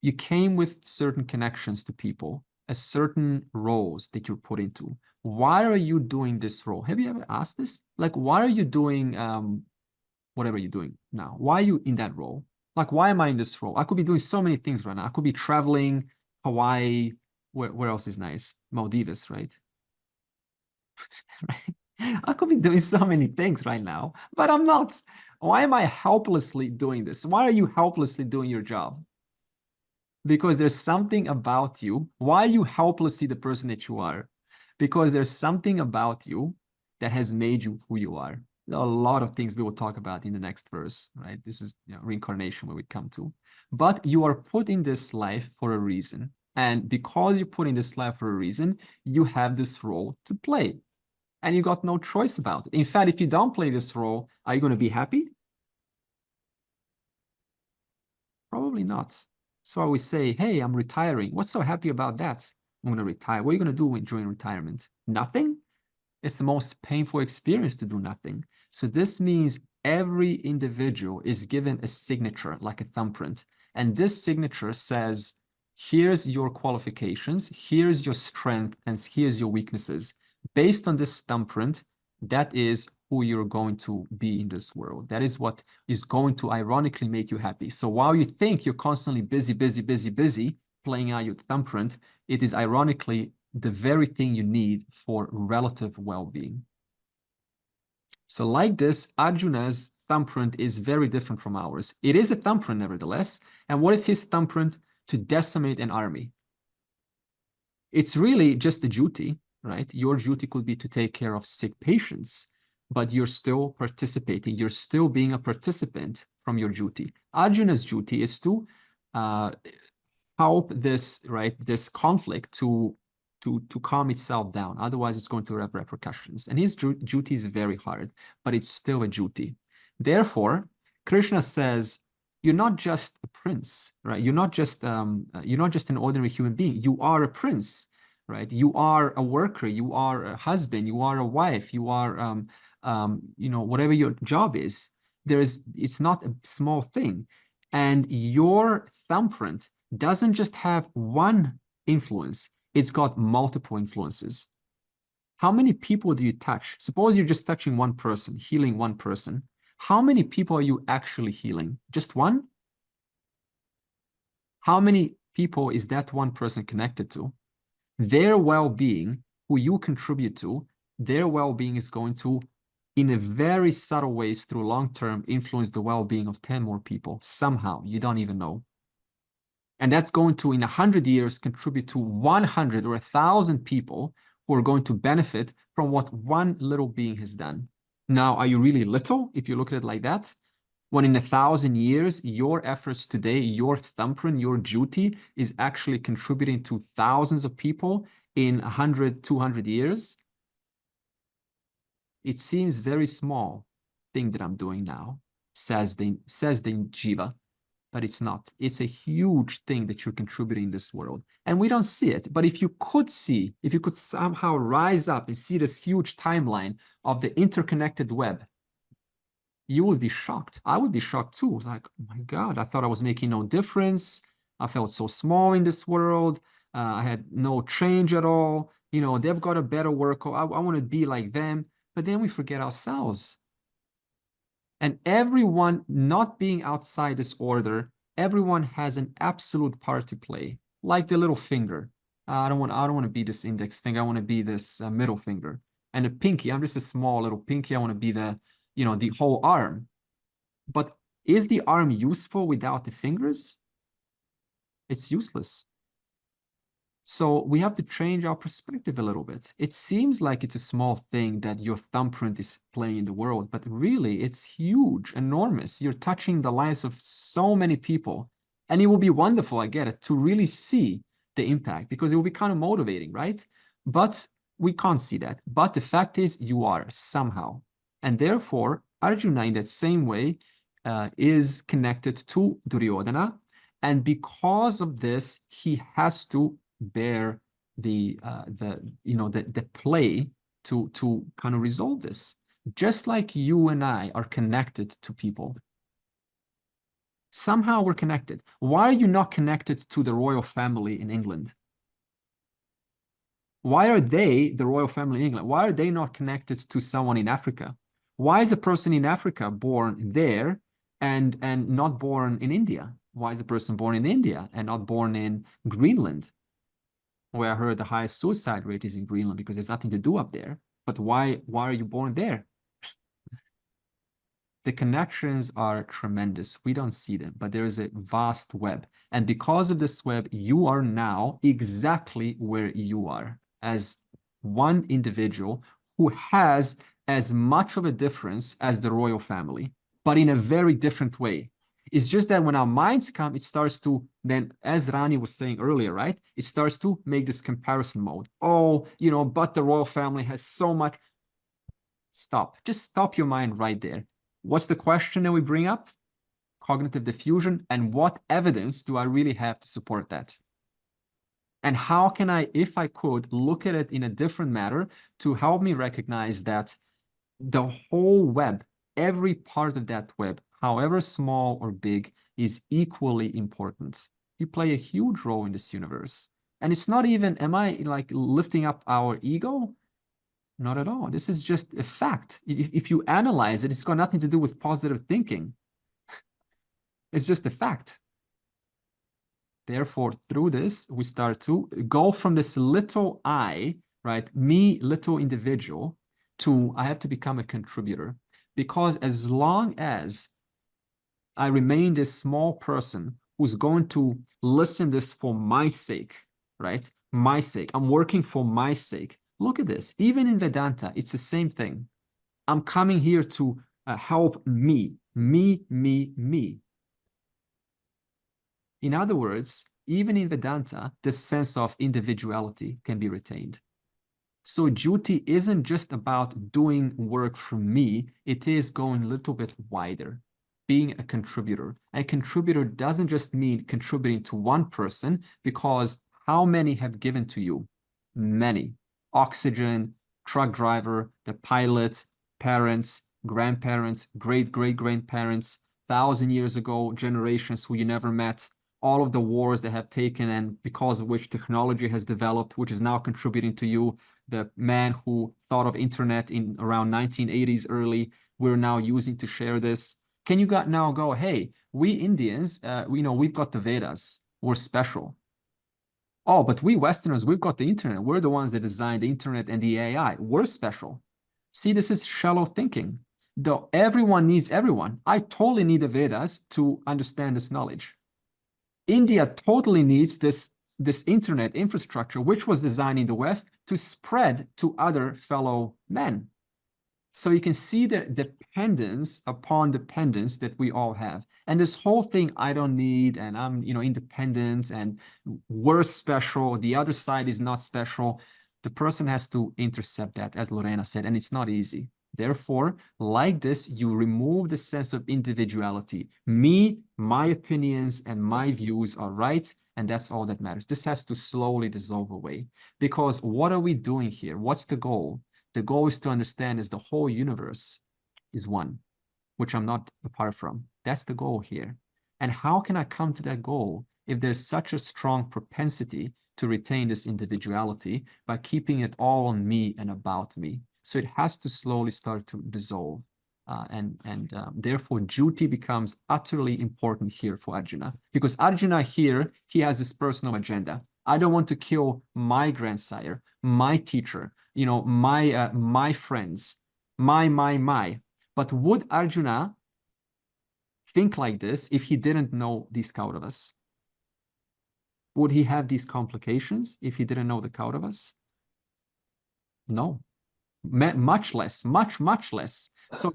You came with certain connections to people, as certain roles that you're put into. Why are you doing this role? Have you ever asked this? Like, why are you doing whatever you're doing now? Why are you in that role? Like, why am I in this role? I could be doing so many things right now. I could be traveling, Hawaii, where else is nice? Maldives, right? Right? I could be doing so many things right now, but I'm not. Why am I helplessly doing this? Why are you helplessly doing your job? Because there's something about you. Why are you helplessly the person that you are? Because there's something about you that has made you who you are. There are a lot of things we will talk about in the next verse, right? This is reincarnation where we come to. But you are put in this life for a reason. And because you're put in this life for a reason, you have this role to play. And you got no choice about it. In fact, if you don't play this role, are you going to be happy? Probably not. So I always say, hey, I'm retiring. What's so happy about that? I'm going to retire. What are you going to do during retirement? Nothing? It's the most painful experience to do nothing. So this means every individual is given a signature, like a thumbprint. And this signature says, here's your qualifications, here's your strength, and here's your weaknesses. Based on this thumbprint, that is who you're going to be in this world. That is what is going to ironically make you happy. So while you think you're constantly busy, playing out your thumbprint, it is ironically the very thing you need for relative well-being. So like this, Arjuna's thumbprint is very different from ours. It is a thumbprint nevertheless. And what is his thumbprint? To decimate an army. It's really just a duty, right? Your duty could be to take care of sick patients, but you're still participating. You're still being a participant from your duty. Arjuna's duty is to help this, right, this conflict to calm itself down. Otherwise, it's going to have repercussions. And his duty is very hard, but it's still a duty. Therefore, Krishna says, you're not just a prince, right? You're not just an ordinary human being. You are a prince, right? You are a worker. You are a husband. You are a wife. You are, whatever your job is. It's not a small thing. And your thumbprint doesn't just have one influence. It's got multiple influences. How many people do you touch? Suppose you're just touching one person, healing one person. How many people are you actually healing? Just one? How many people is that one person connected to? Their well-being, who you contribute to, their well-being is going to, in a very subtle ways through long-term, influence the well-being of 10 more people. Somehow, you don't even know. And that's going to, in 100 years, contribute to 100 or 1,000 people who are going to benefit from what one little being has done. Now, are you really little if you look at it like that? When in 1,000 years, your efforts today, your thumbprint, your duty is actually contributing to thousands of people in 100, 200 years? It seems very small thing that I'm doing now, says the Jiva, but it's not. It's a huge thing that you're contributing in this world. And we don't see it. But if you could see, if you could somehow rise up and see this huge timeline of the interconnected web, you would be shocked. I would be shocked too. It's like, oh my God, I thought I was making no difference. I felt so small in this world. I had no change at all. You know, they've got a better work. I want to be like them. But then we forget ourselves. And everyone not being outside this order, everyone has an absolute part to play, like the little finger. I don't want to be this index finger. I want to be this middle finger. And the pinky, I'm just a small little pinky. I want to be the, you know, the whole arm. But is the arm useful without the fingers? It's useless. So we have to change our perspective a little bit. It seems like it's a small thing that your thumbprint is playing in the world, but really it's huge, enormous. You're touching the lives of so many people. And it will be wonderful, I get it, to really see the impact, because it will be kind of motivating, right? But we can't see that. But the fact is, you are somehow. And therefore, Arjuna, in that same way, is connected to Duryodhana. And because of this, he has to bear the play to kind of resolve this. Just like you and I are connected to people. Somehow we're connected. Why are you not connected to the royal family in England? Why are they, the royal family in England, why are they not connected to someone in Africa? Why is a person in Africa born there and not born in India? Why is a person born in India and not born in Greenland? Where I heard the highest suicide rate is in Greenland because there's nothing to do up there. But why are you born there? The connections are tremendous. We don't see them, but there is a vast web. And because of this web, you are now exactly where you are as one individual who has as much of a difference as the royal family, but in a very different way. It's just that when our minds come, it starts to then, as Rani was saying earlier, right? It starts to make this comparison mode. Oh, you know, but the royal family has so much. Stop. Just stop your mind right there. What's the question that we bring up? Cognitive diffusion. And what evidence do I really have to support that? And how can I, if I could, look at it in a different manner to help me recognize that the whole web, every part of that web, however small or big, is equally important. You play a huge role in this universe. And it's not even, am I like lifting up our ego? Not at all. This is just a fact. If you analyze it, it's got nothing to do with positive thinking. It's just a fact. Therefore, through this, we start to go from this little I, right, me, little individual, to I have to become a contributor. Because as long as I remain this small person who's going to listen this for my sake, right? My sake. I'm working for my sake. Look at this. Even in Vedanta, it's the same thing. I'm coming here to help me. In other words, even in Vedanta, the sense of individuality can be retained. So duty isn't just about doing work for me. It is going a little bit wider. Being a contributor. A contributor doesn't just mean contributing to one person, because how many have given to you? Many. Oxygen, truck driver, the pilot, parents, grandparents, great-great-grandparents, 1,000 years ago, generations who you never met, all of the wars they have taken and because of which technology has developed, which is now contributing to you. The man who thought of internet in around 1980s early, we're now using to share this. Can you now go, hey, we Indians, we've got the Vedas, we're special. Oh, but we Westerners, we've got the internet. We're the ones that designed the internet and the AI. We're special. See, this is shallow thinking. Though everyone needs everyone. I totally need the Vedas to understand this knowledge. India totally needs this this internet infrastructure, which was designed in the West to spread to other fellow men. So you can see the dependence upon dependence that we all have. And this whole thing, I don't need, and I'm, independent, and we're special, the other side is not special. The person has to intercept that, as Lorena said, and it's not easy. Therefore, like this, you remove the sense of individuality. Me, my opinions, and my views are right, and that's all that matters. This has to slowly dissolve away. Because what are we doing here? What's the goal? The goal is to understand is the whole universe is one, which I'm not apart from. That's the goal here. And how can I come to that goal if there's such a strong propensity to retain this individuality by keeping it all on me and about me? So it has to slowly start to dissolve. Therefore, duty becomes utterly important here for Arjuna. Because Arjuna here, he has this personal agenda. I don't want to kill my grandsire, my teacher, my friends, my. But would Arjuna think like this if he didn't know these Kauravas? Would he have these complications if he didn't know the Kauravas? No, much less, much less. So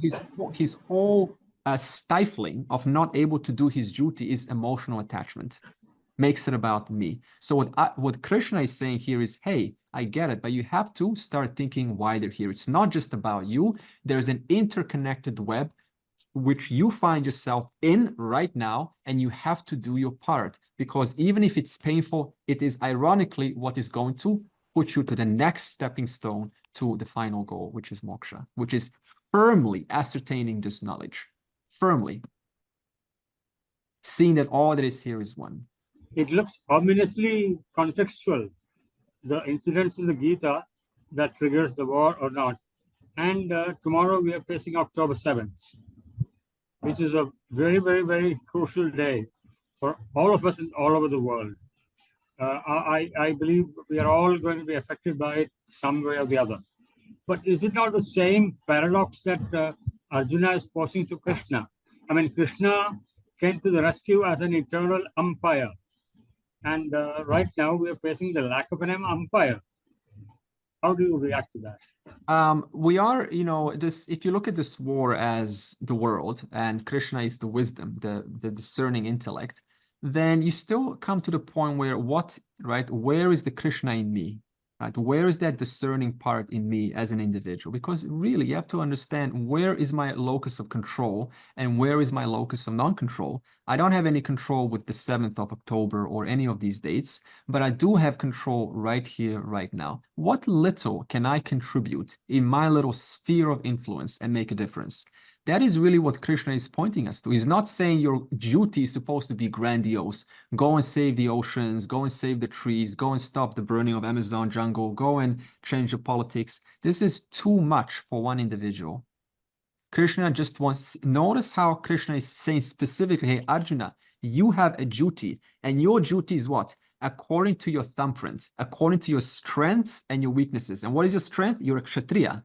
his whole stifling of not able to do his duty is emotional attachment. Makes it about me. So what Krishna is saying here is, hey, I get it, but you have to start thinking wider here. It's not just about you. There's an interconnected web which you find yourself in right now, and you have to do your part, because even if it's painful, it is ironically what is going to put you to the next stepping stone to the final goal, which is moksha, which is firmly ascertaining this knowledge, firmly seeing that all that is here is one. It looks ominously contextual, the incidents in the Gita that triggers the war or not. And tomorrow we are facing October 7th, which is a very, very, very crucial day for all of us in all over the world. I believe we are all going to be affected by it some way or the other. But is it not the same paradox that Arjuna is posing to Krishna? I mean, Krishna came to the rescue as an eternal umpire. And right now we are facing the lack of an umpire. How do you react to that? We are, if you look at this war as the world, and Krishna is the wisdom, the discerning intellect, then you still come to the point where where is the Krishna in me? Right? Where is that discerning part in me as an individual? Because really, you have to understand, where is my locus of control and where is my locus of non-control? I don't have any control with the 7th of October or any of these dates, but I do have control right here, right now. What little can I contribute in my little sphere of influence and make a difference? That is really what Krishna is pointing us to. He's not saying your duty is supposed to be grandiose. Go and save the oceans, go and save the trees, go and stop the burning of Amazon jungle, go and change the politics. This is too much for one individual. Krishna just wants, notice how Krishna is saying specifically, hey, Arjuna, you have a duty, and your duty is what? According to your thumbprints, according to your strengths and your weaknesses. And what is your strength? You're a Kshatriya.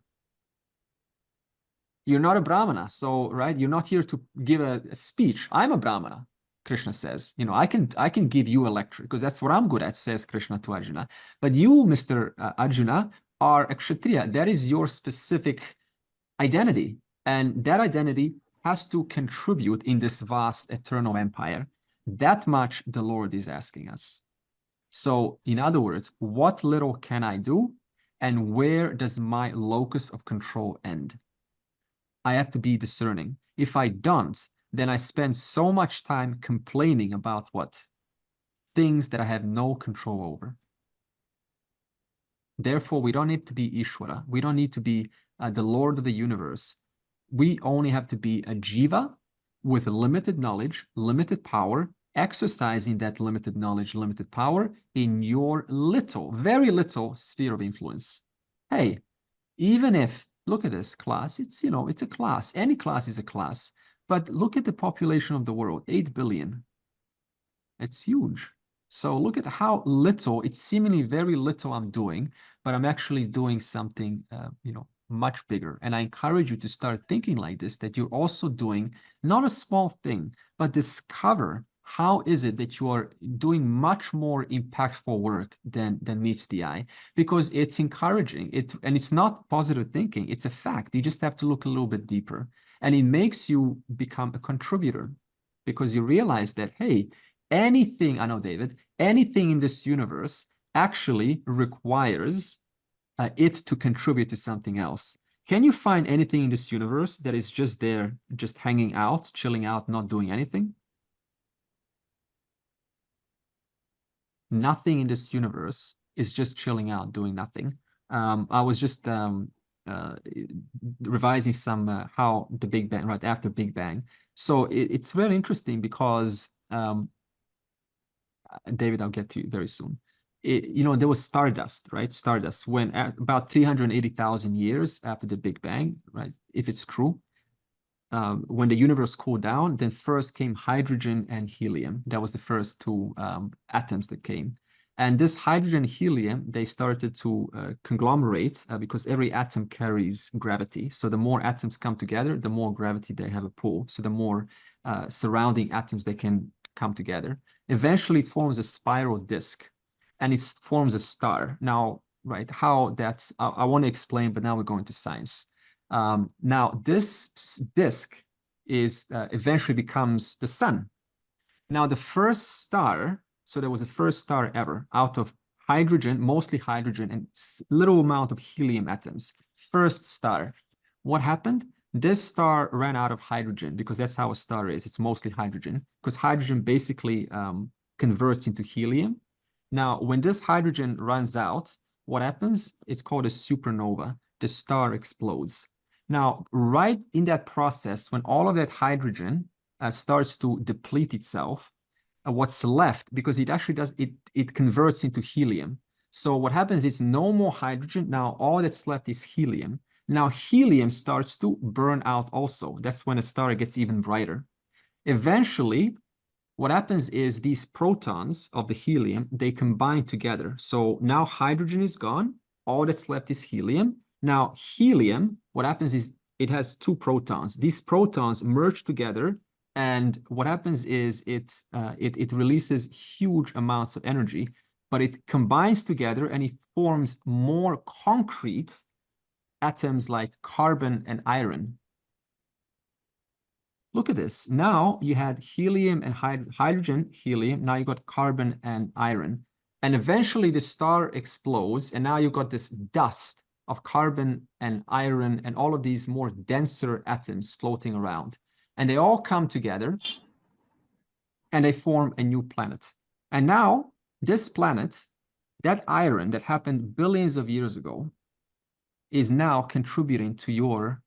You're not a Brahmana, so, right? You're not here to give a speech. I'm a Brahmana, Krishna says. I can give you a lecture, because that's what I'm good at, says Krishna to Arjuna. But you, Mr. Arjuna, are a Kshatriya. That is your specific identity. And that identity has to contribute in this vast eternal empire. That much the Lord is asking us. So, in other words, what little can I do? And where does my locus of control end? I have to be discerning. If I don't, then I spend so much time complaining about what? Things that I have no control over. Therefore, we don't need to be Ishvara. We don't need to be the Lord of the universe. We only have to be a jiva with limited knowledge, limited power, exercising that limited knowledge, limited power in your little, very little sphere of influence. Hey, even if, look at this class, it's a class. Any class is a class. But look at the population of the world, 8 billion. It's huge. So look at how little, it's seemingly very little I'm doing, but I'm actually doing something, much bigger. And I encourage you to start thinking like this, that you're also doing not a small thing, but discover how is it that you are doing much more impactful work than meets the eye? Because it's encouraging, and it's not positive thinking, it's a fact. You just have to look a little bit deeper. And it makes you become a contributor because you realize that, hey, anything, I know, David, anything in this universe actually requires it to contribute to something else. Can you find anything in this universe that is just there, just hanging out, chilling out, not doing anything? Nothing in this universe is just chilling out, doing nothing. I was just revising some how the Big Bang, right after Big Bang. So it's very interesting because, David, I'll get to you very soon. There was stardust, right? Stardust, when about 380,000 years after the Big Bang, right? If it's true, when the universe cooled down, then first came hydrogen and helium. That was the first two atoms that came. And this hydrogen and helium, they started to conglomerate because every atom carries gravity. So the more atoms come together, the more gravity they have a pull. So the more surrounding atoms they can come together. Eventually forms a spiral disk, and it forms a star. Now, right, how that, I want to explain, but now we're going to science. Now, this disk is eventually becomes the sun. Now, the first star, so there was a first star ever out of hydrogen, mostly hydrogen, and little amount of helium atoms. First star. What happened? This star ran out of hydrogen because that's how a star is. It's mostly hydrogen because hydrogen basically converts into helium. Now, when this hydrogen runs out, what happens? It's called a supernova. The star explodes. Now, right in that process, when all of that hydrogen starts to deplete itself, what's left, because it actually does, it converts into helium. So what happens is no more hydrogen. Now, all that's left is helium. Now, helium starts to burn out also. That's when a star gets even brighter. Eventually, what happens is these protons of the helium, they combine together. So now hydrogen is gone. All that's left is helium. Now, helium, what happens is it has two protons. These protons merge together. And what happens is it releases huge amounts of energy, but it combines together and it forms more concrete atoms like carbon and iron. Look at this. Now you had helium and hydrogen, helium. Now you got carbon and iron. And eventually the star explodes. And now you got this dust of carbon and iron and all of these more denser atoms floating around. And they all come together and they form a new planet. And now this planet, that iron that happened billions of years ago, is now contributing to your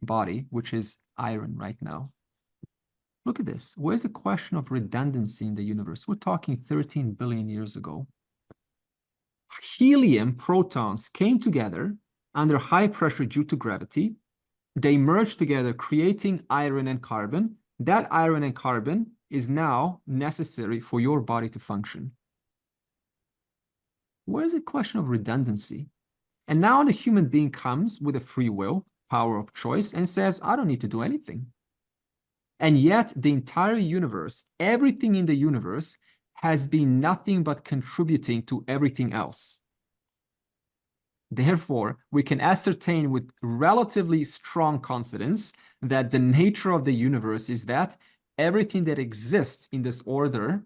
body, which is iron right now. Look at this. Where's the question of redundancy in the universe? We're talking 13 billion years ago. Helium protons came together under high pressure due to gravity. They merged together, creating iron and carbon. That iron and carbon is now necessary for your body to function. Where's the question of redundancy? And now the human being comes with a free will, power of choice, and says, I don't need to do anything. And yet the entire universe, everything in the universe, has been nothing but contributing to everything else. Therefore, we can ascertain with relatively strong confidence that the nature of the universe is that everything that exists in this order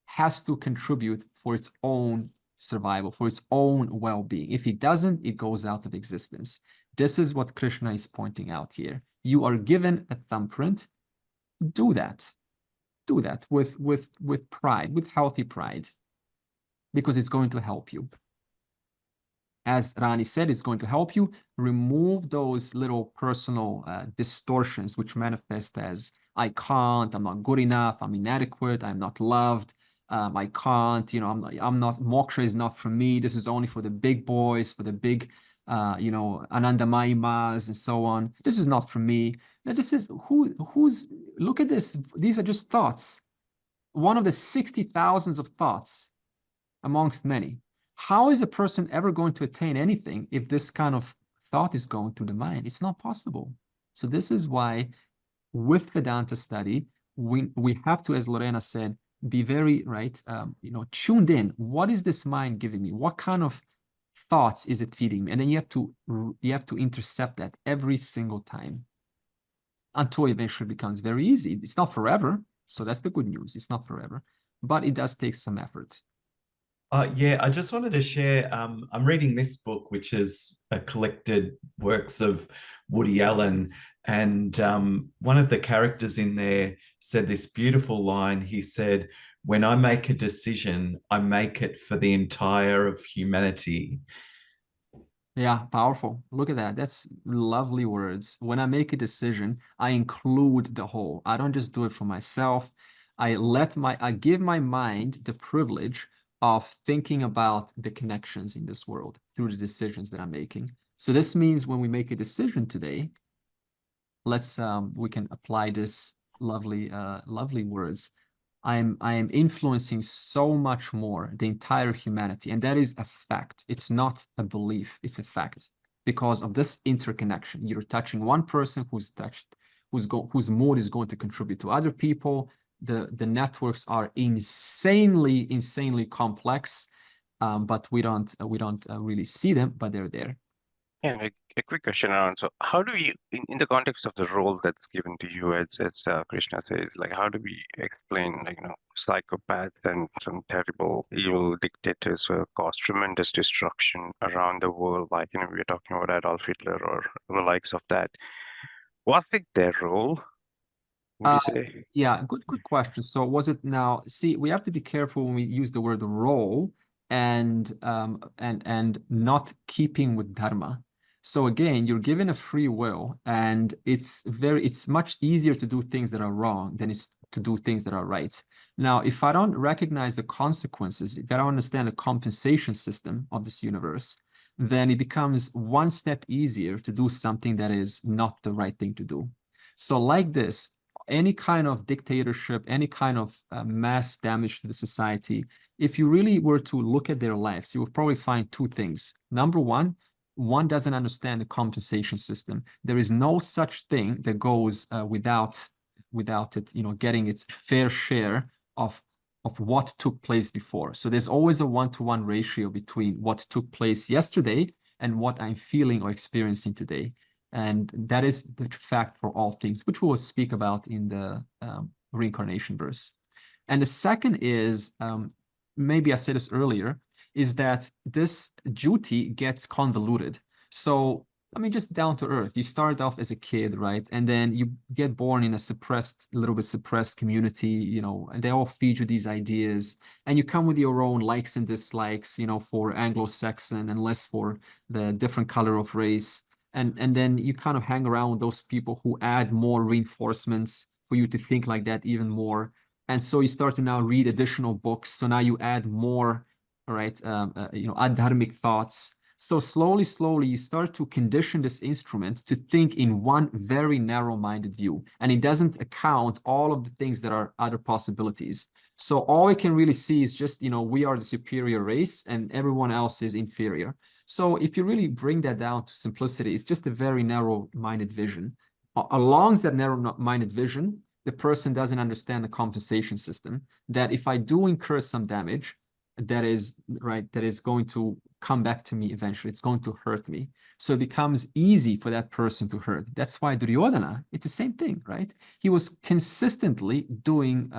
has to contribute for its own survival, for its own well-being. If it doesn't, it goes out of existence. This is what Krishna is pointing out here. You are given a thumbprint. Do that. Do that with pride, with healthy pride, because it's going to help you. As Rani said, it's going to help you remove those little personal distortions which manifest as I can't, I'm not good enough, I'm inadequate, I'm not loved, I can't, I'm not, moksha is not for me, this is only for the big boys, for the big, Anandamayi Mas and so on. This is not for me. Now, this is, look at this. These are just thoughts. One of the 60,000 of thoughts amongst many. How is a person ever going to attain anything if this kind of thought is going through the mind? It's not possible. So this is why with Vedanta study, we have to, as Lorena said, be very tuned in. What is this mind giving me? What kind of thoughts is it feeding me? And then you have to intercept that every single time until it eventually becomes very easy. It's not forever, so that's the good news. It's not forever, but it does take some effort. Yeah, I just wanted to share, I'm reading this book, which is a collected works of Woody Allen, and one of the characters in there said this beautiful line. He said, "When I make a decision, I make it for the entire of humanity." Yeah, powerful. Look at that. That's lovely words. When I make a decision, I include the whole. I don't just do it for myself. I give my mind the privilege of thinking about the connections in this world through the decisions that I'm making. So this means when we make a decision today, we can apply this lovely words. I am influencing so much more the entire humanity, and that is a fact. It's not a belief, it's a fact. Because of this interconnection, you're touching one person whose mood is going to contribute to other people. The networks are insanely complex, but we don't really see them, but they're there. Yeah, a quick question around. So how do we, in the context of the role that's given to you, as Krishna says, like, how do we explain, like, psychopaths and some terrible evil dictators who have caused tremendous destruction around the world, like, we're talking about Adolf Hitler or the likes of that. Was it their role, would you say? Yeah, good question. So was it now, see, we have to be careful when we use the word role and not keeping with dharma. So again, you're given a free will, and it's much easier to do things that are wrong than it's to do things that are right. Now, if I don't recognize the consequences, if I don't understand the compensation system of this universe, then it becomes one step easier to do something that is not the right thing to do. So like this, any kind of dictatorship, any kind of mass damage to the society, if you really were to look at their lives, you will probably find two things. Number one doesn't understand the compensation system. There is no such thing that goes without it, getting its fair share of what took place before. So there's always a one-to-one ratio between what took place yesterday and what I'm feeling or experiencing today. And that is the fact for all things, which we will speak about in the reincarnation verse. And the second is, maybe I said this earlier, is that this duty gets convoluted. So, I mean, just down to earth, you start off as a kid, right? And then you get born in a little bit suppressed community, and they all feed you these ideas, and you come with your own likes and dislikes, for Anglo-Saxon and less for the different color of race. And then you kind of hang around with those people who add more reinforcements for you to think like that even more. And so you start to now read additional books. So now you add more, right, adharmic thoughts. So slowly, you start to condition this instrument to think in one very narrow-minded view. And it doesn't account all of the things that are other possibilities. So all we can really see is just, we are the superior race and everyone else is inferior. So if you really bring that down to simplicity, it's just a very narrow-minded vision. Along that narrow-minded vision, the person doesn't understand the compensation system, that if I do incur some damage, that is going to come back to me eventually. It's going to hurt me. So it becomes easy for that person to hurt. That's why Duryodhana, it's the same thing, right? He was consistently doing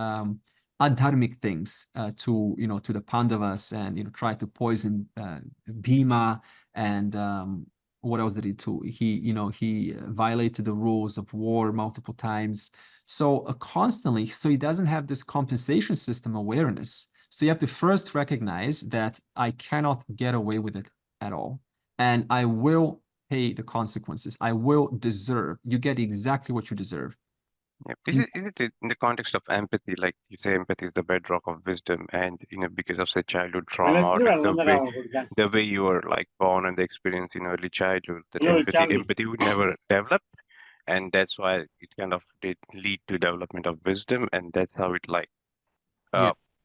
adharmic things to the Pandavas, and try to poison Bhima, and what else did he do? He violated the rules of war multiple times. So constantly, so he doesn't have this compensation system awareness. So you have to first recognize that I cannot get away with it at all, and I will pay the consequences. I will deserve. You get exactly what you deserve. Yeah. Is it in the context of empathy, like you say, empathy is the bedrock of wisdom, and because of say childhood trauma, or the way you were like born and the experience in early childhood, that empathy would never develop, and that's why it kind of did lead to development of wisdom, and that's how it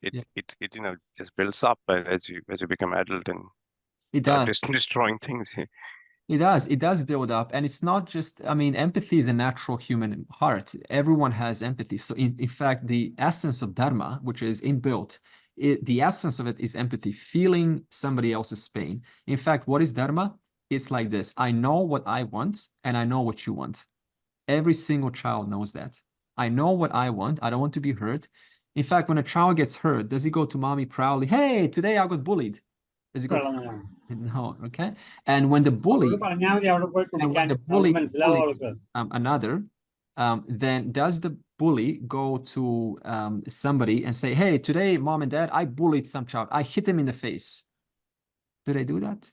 it just builds up as you become adult and it does destroying things. It does build up. And it's not just, I mean, empathy is a natural human heart. Everyone has empathy. So in fact, the essence of dharma, which is inbuilt, the essence of it is empathy, feeling somebody else's pain. In fact, what is dharma? It's like this. I know what I want and I know what you want. Every single child knows that. I know what I want. I don't want to be hurt. In fact, when a child gets hurt, does he go to mommy proudly? Hey, today I got bullied. Does he go? No, okay. And when the bully, another, then does the bully go to somebody and say, hey, today, mom and dad, I bullied some child. I hit him in the face. Do they do that?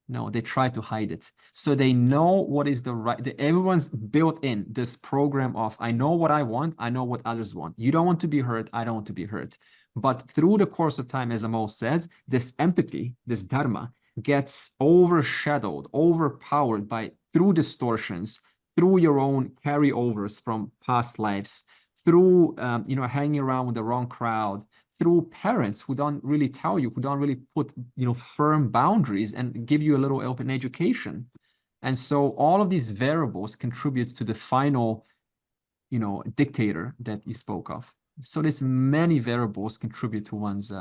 No, they try to hide it. So they know what is the right, everyone's built in this program of, I know what I want, I know what others want. You don't want to be hurt, I don't want to be hurt. But through the course of time, as Amol says, this empathy, this dharma, gets overshadowed, overpowered by, through distortions, through your own carryovers from past lives, through, hanging around with the wrong crowd, through parents who don't really tell you, who don't really put, firm boundaries and give you a little open education. And so all of these variables contribute to the final, dictator that you spoke of. So there's many variables contribute to one's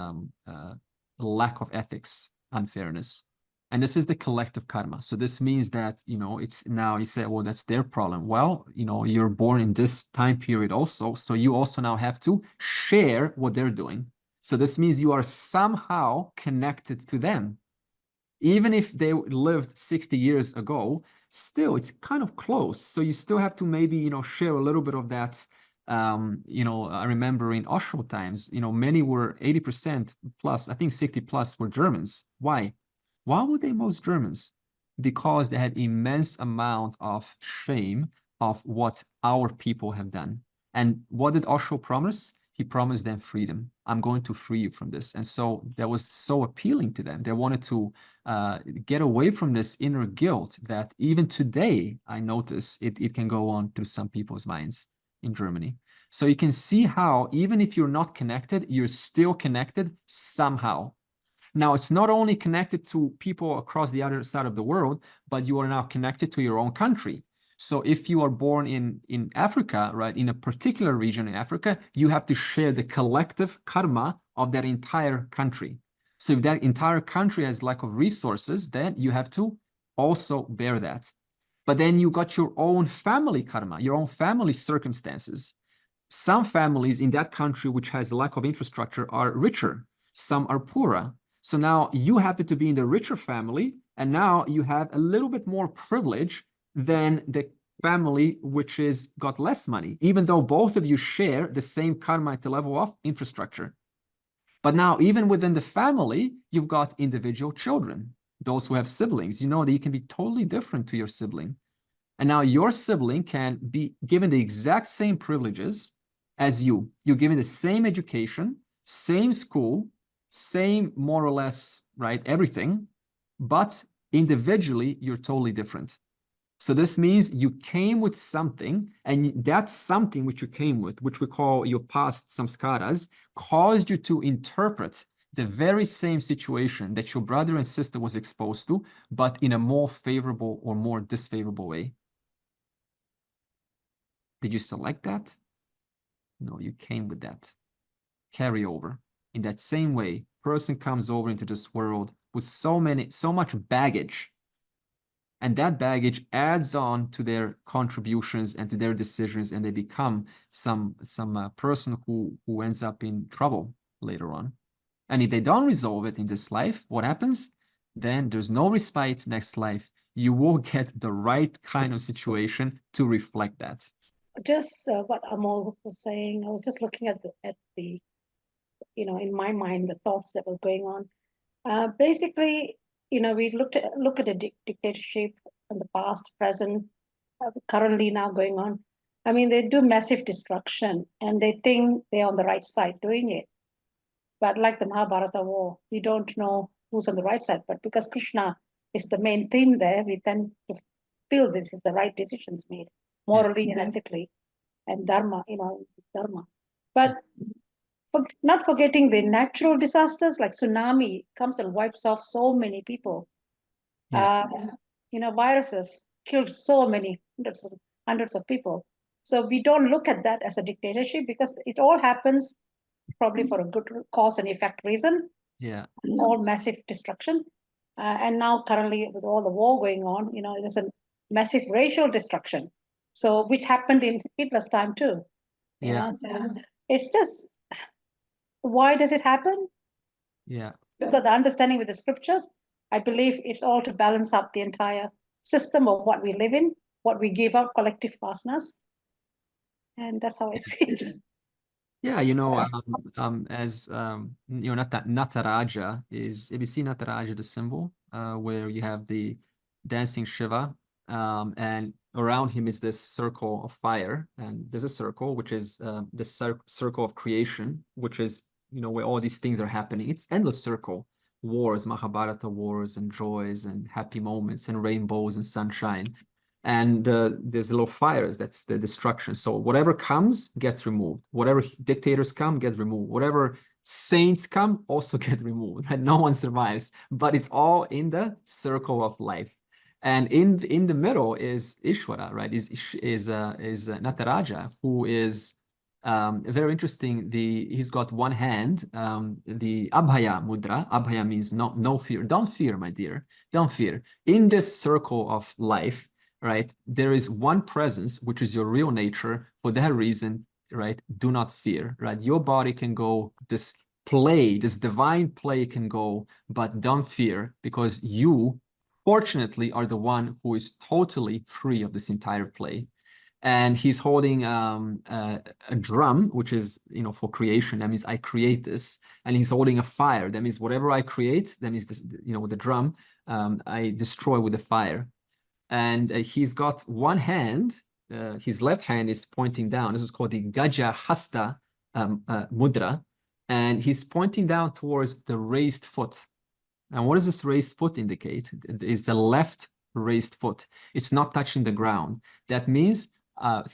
lack of ethics, unfairness. And this is the collective karma. So this means that, it's now you say, well, that's their problem. Well, you're born in this time period also. So you also now have to share what they're doing. So this means you are somehow connected to them. Even if they lived 60 years ago, still it's kind of close. So you still have to maybe, share a little bit of that. I remember in Osho times, many were 80% plus, I think 60 plus were Germans. Why? Why were they most Germans? Because they had immense amount of shame of what our people have done. And what did Osho promise? He promised them freedom. I'm going to free you from this. And so that was so appealing to them. They wanted to get away from this inner guilt that even today, I notice it can go on through some people's minds in Germany. So you can see how even if you're not connected, you're still connected somehow. Now, it's not only connected to people across the other side of the world, but you are now connected to your own country. So if you are born in Africa, right, in a particular region in Africa, you have to share the collective karma of that entire country. So if that entire country has lack of resources, then you have to also bear that. But then you got your own family karma, your own family circumstances. Some families in that country which has lack of infrastructure are richer, some are poorer. So now you happen to be in the richer family, and now you have a little bit more privilege than the family which is got less money, even though both of you share the same karma at the level of infrastructure. But now, even within the family, you've got individual children, those who have siblings. You know that you can be totally different to your sibling. And now your sibling can be given the exact same privileges as you. You're given the same education, same school, same more or less, right, everything, but individually, you're totally different. So this means you came with something, and that something which you came with, which we call your past samskaras, caused you to interpret the very same situation that your brother and sister was exposed to, but in a more favorable or more disfavorable way. Did you select that? No, you came with that. Carry over. In that same way, person comes over into this world with so much baggage, and that baggage adds on to their contributions and to their decisions, and they become some person who ends up in trouble later on. And if they don't resolve it in this life, what happens? Then there's no respite next life. You will get the right kind of situation to reflect that. Just what Amol was saying, I was just looking at the in my mind, the thoughts that were going on. Basically, we look at a dictatorship in the past, present, currently now going on. I mean, they do massive destruction, and they think they're on the right side doing it. But like the Mahabharata war, we don't know who's on the right side. But because Krishna is the main theme there, we tend to feel this is the right decisions made, morally and ethically, and dharma, dharma. But not forgetting the natural disasters like tsunami comes and wipes off so many people. viruses killed so many hundreds of people. So we don't look at that as a dictatorship, because it all happens probably for a good cause and effect reason. Yeah. All massive destruction. And now currently with all the war going on, there's a massive racial destruction. So which happened in Hitler's time too. Yeah. So it's just, why does it happen? Yeah. Because the understanding with the scriptures, I believe it's all to balance up the entire system of what we live in, what we give up, collective vastness. And that's how I see it. Yeah, as Nataraja is, if you see Nataraja, the symbol, where you have the dancing Shiva, and around him is this circle of fire, and there's a circle which is the circle of creation, which is where all these things are happening. It's endless circle, wars, Mahabharata wars, and joys, and happy moments, and rainbows, and sunshine. And there's little fires, that's the destruction. So whatever comes gets removed. Whatever dictators come get removed. Whatever saints come also get removed. And no one survives. But it's all in the circle of life. And in the middle is Ishvara, right? Is Nataraja, who is very interesting. He's got one hand, the Abhaya mudra. Abhaya means no fear. Don't fear, my dear. Don't fear. In this circle of life, right, there is one presence, which is your real nature. For that reason, right, do not fear, right? Your body can go, this divine play can go, but don't fear, because you, fortunately, are the one who is totally free of this entire play. And he's holding a drum, which is, for creation. That means I create this. And he's holding a fire. That means whatever I create, that means this, with the drum, I destroy with the fire. And he's got one hand, his left hand is pointing down. This is called the Gaja Hasta mudra. And he's pointing down towards the raised foot. And what does this raised foot indicate? It is the left raised foot. It's not touching the ground. That means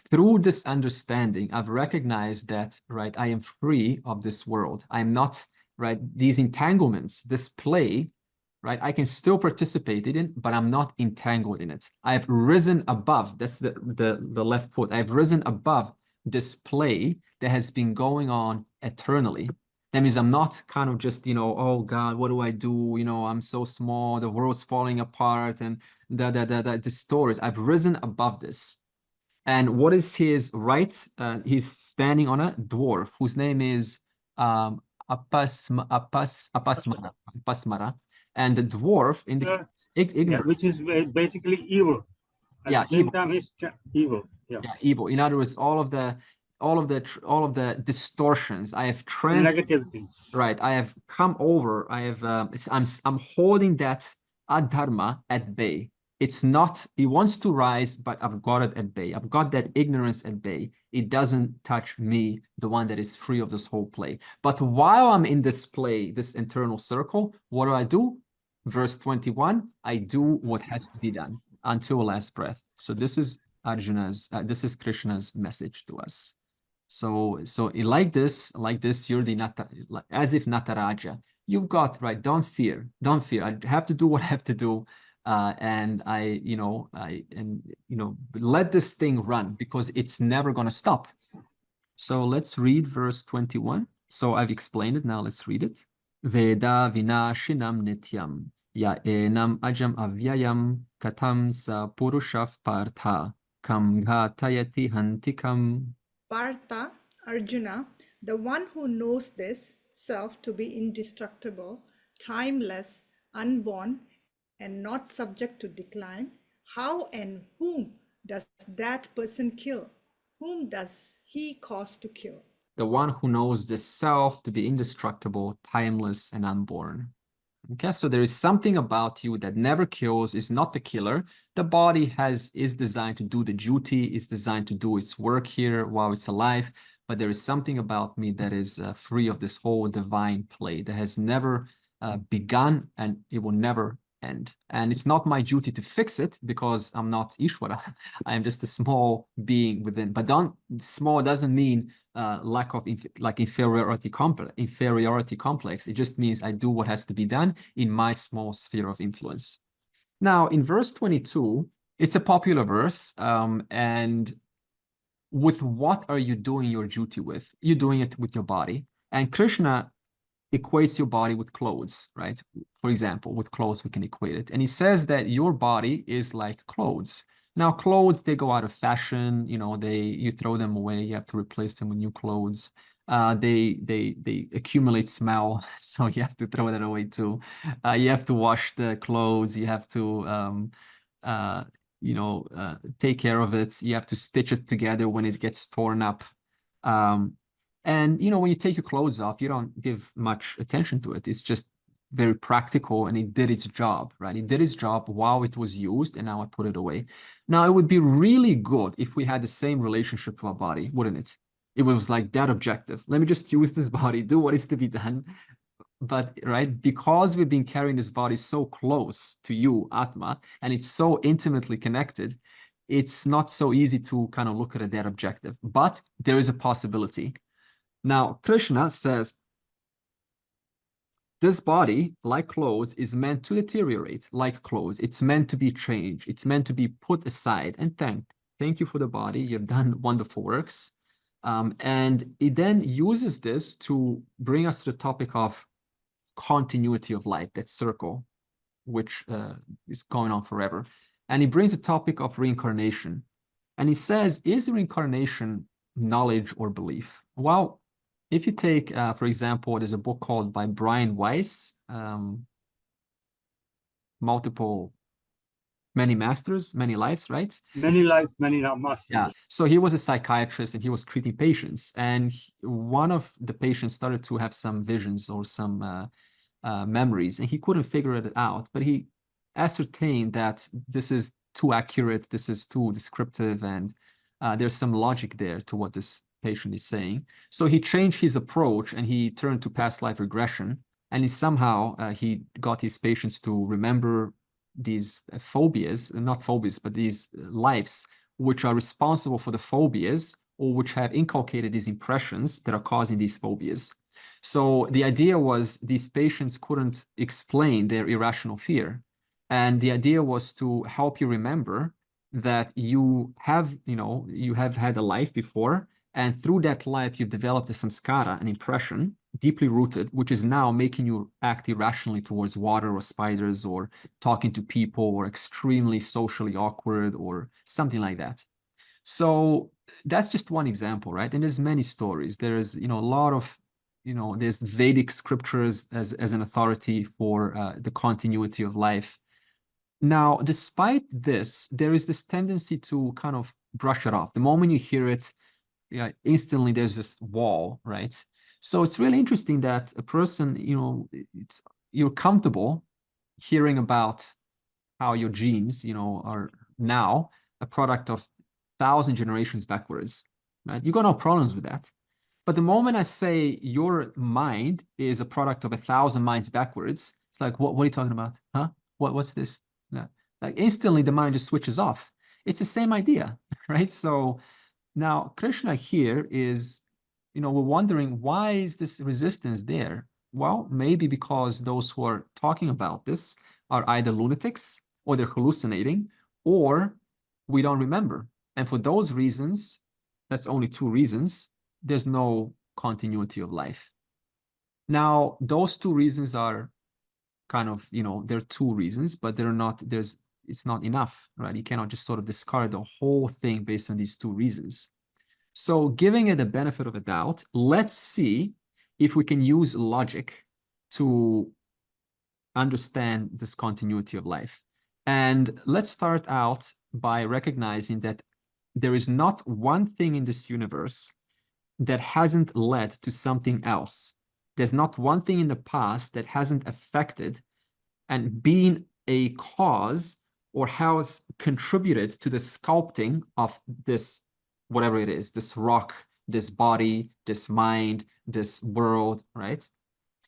through this understanding, I've recognized that, right, I am free of this world. I'm not, right, these entanglements, this play, right, I can still participate in it, but I'm not entangled in it. I've risen above, that's the left foot. I've risen above this play that has been going on eternally. That means I'm not kind of just, oh God, what do I do? I'm so small, the world's falling apart, and the stories. I've risen above this. And what is his right? He's standing on a dwarf whose name is Apasmara. And the dwarf indicates ignorance. Which is basically evil. At the same time, it's evil. Yes. Yeah, evil. In other words, all of the distortions I have negativities. Right. I have come over. I have. I'm holding that adharma at bay. It's not. He wants to rise, but I've got it at bay. I've got that ignorance at bay. It doesn't touch me, the one that is free of this whole play. But while I'm in this play, this internal circle, what do? Verse 21, I do what has to be done until last breath. So this is this is Krishna's message to us. So like this, you're as if Nataraja. You've got, right, don't fear. I have to do what I have to do. And let this thing run, because it's never going to stop. So let's read verse 21. So I've explained it. Now let's read it. Veda vinashinam nityam ya enam ajam avyayam katam sa purushav partha kam ghatayati hantikam. Partha, Arjuna, the one who knows this self to be indestructible, timeless, unborn, and not subject to decline, how and whom does that person kill? Whom does he cause to kill? The one who knows the self to be indestructible, timeless, and unborn. Okay, so there is something about you that never kills, is not the killer. The body is designed to do the duty, is designed to do its work here while it's alive, but there is something about me that is free of this whole divine play that has never begun, and it will never end. And it's not my duty to fix it, because I'm not Ishvara. I am just a small being within. But small doesn't mean lack of inferiority complex. It just means I do what has to be done in my small sphere of influence. Now, in verse 22, it's a popular verse, and with what are you doing your duty with? You're doing it with your body. And Krishna equates your body with clothes, right? For example, with clothes, we can equate it. And he says that your body is like clothes. Now, clothes, they go out of fashion, you know, you throw them away, you have to replace them with new clothes. They accumulate smell, so you have to throw that away too. You have to wash the clothes, you have to take care of it. You have to stitch it together when it gets torn up. And when you take your clothes off, you don't give much attention to it. It's just very practical, and it did its job, right? It did its job while it was used, and now I put it away. Now, it would be really good if we had the same relationship to our body, wouldn't it? It was like that objective. Let me just use this body, do what is to be done. But, right, because we've been carrying this body so close to you, Atma, and it's so intimately connected, it's not so easy to kind of look at that objective. But there is a possibility. Now, Krishna says, this body, like clothes, is meant to deteriorate like clothes. It's meant to be changed. It's meant to be put aside. And thank you for the body. You've done wonderful works. And it then uses this to bring us to the topic of continuity of life, that circle, which is going on forever. And he brings the topic of reincarnation. And he says, is reincarnation knowledge or belief? Well, if you take, for example, there's a book called by Brian Weiss, Many Masters, Many Lives, right? Many lives, many masters. Yeah. So he was a psychiatrist and he was treating patients. And one of the patients started to have some visions or some memories, and he couldn't figure it out. But he ascertained that this is too accurate, this is too descriptive, and there's some logic there to what this patient is saying. So he changed his approach and he turned to past life regression, and he got his patients to remember these phobias, not phobias, but these lives which are responsible for the phobias, or which have inculcated these impressions that are causing these phobias. So the idea was these patients couldn't explain their irrational fear. And the idea was to help you remember that you have had a life before, and through that life, you've developed a samskara, an impression, deeply rooted, which is now making you act irrationally towards water or spiders or talking to people or extremely socially awkward or something like that. So that's just one example, right? And there's many stories. There's, a lot of, there's Vedic scriptures as an authority for the continuity of life. Now, despite this, there is this tendency to kind of brush it off. The moment you hear it, instantly there's this wall, right? So it's really interesting that a person, you're comfortable hearing about how your genes, are now a product of 1,000 generations backwards, right? You got no problems with that. But the moment I say your mind is a product of 1,000 minds backwards, it's like, what are you talking about? Huh? What's this? Like instantly the mind just switches off. It's the same idea, right? So now Krishna here is, we're wondering, why is this resistance there? Well, maybe because those who are talking about this are either lunatics, or they're hallucinating, or we don't remember. And for those reasons, that's only two reasons, there's no continuity of life. Now, those two reasons are kind of, they're two reasons, but it's not enough, right? You cannot just sort of discard the whole thing based on these two reasons. So giving it the benefit of a doubt, let's see if we can use logic to understand this continuity of life. And let's start out by recognizing that there is not one thing in this universe that hasn't led to something else. There's not one thing in the past that hasn't affected and been a cause or has contributed to the sculpting of this, whatever it is, this rock, this body, this mind, this world, right?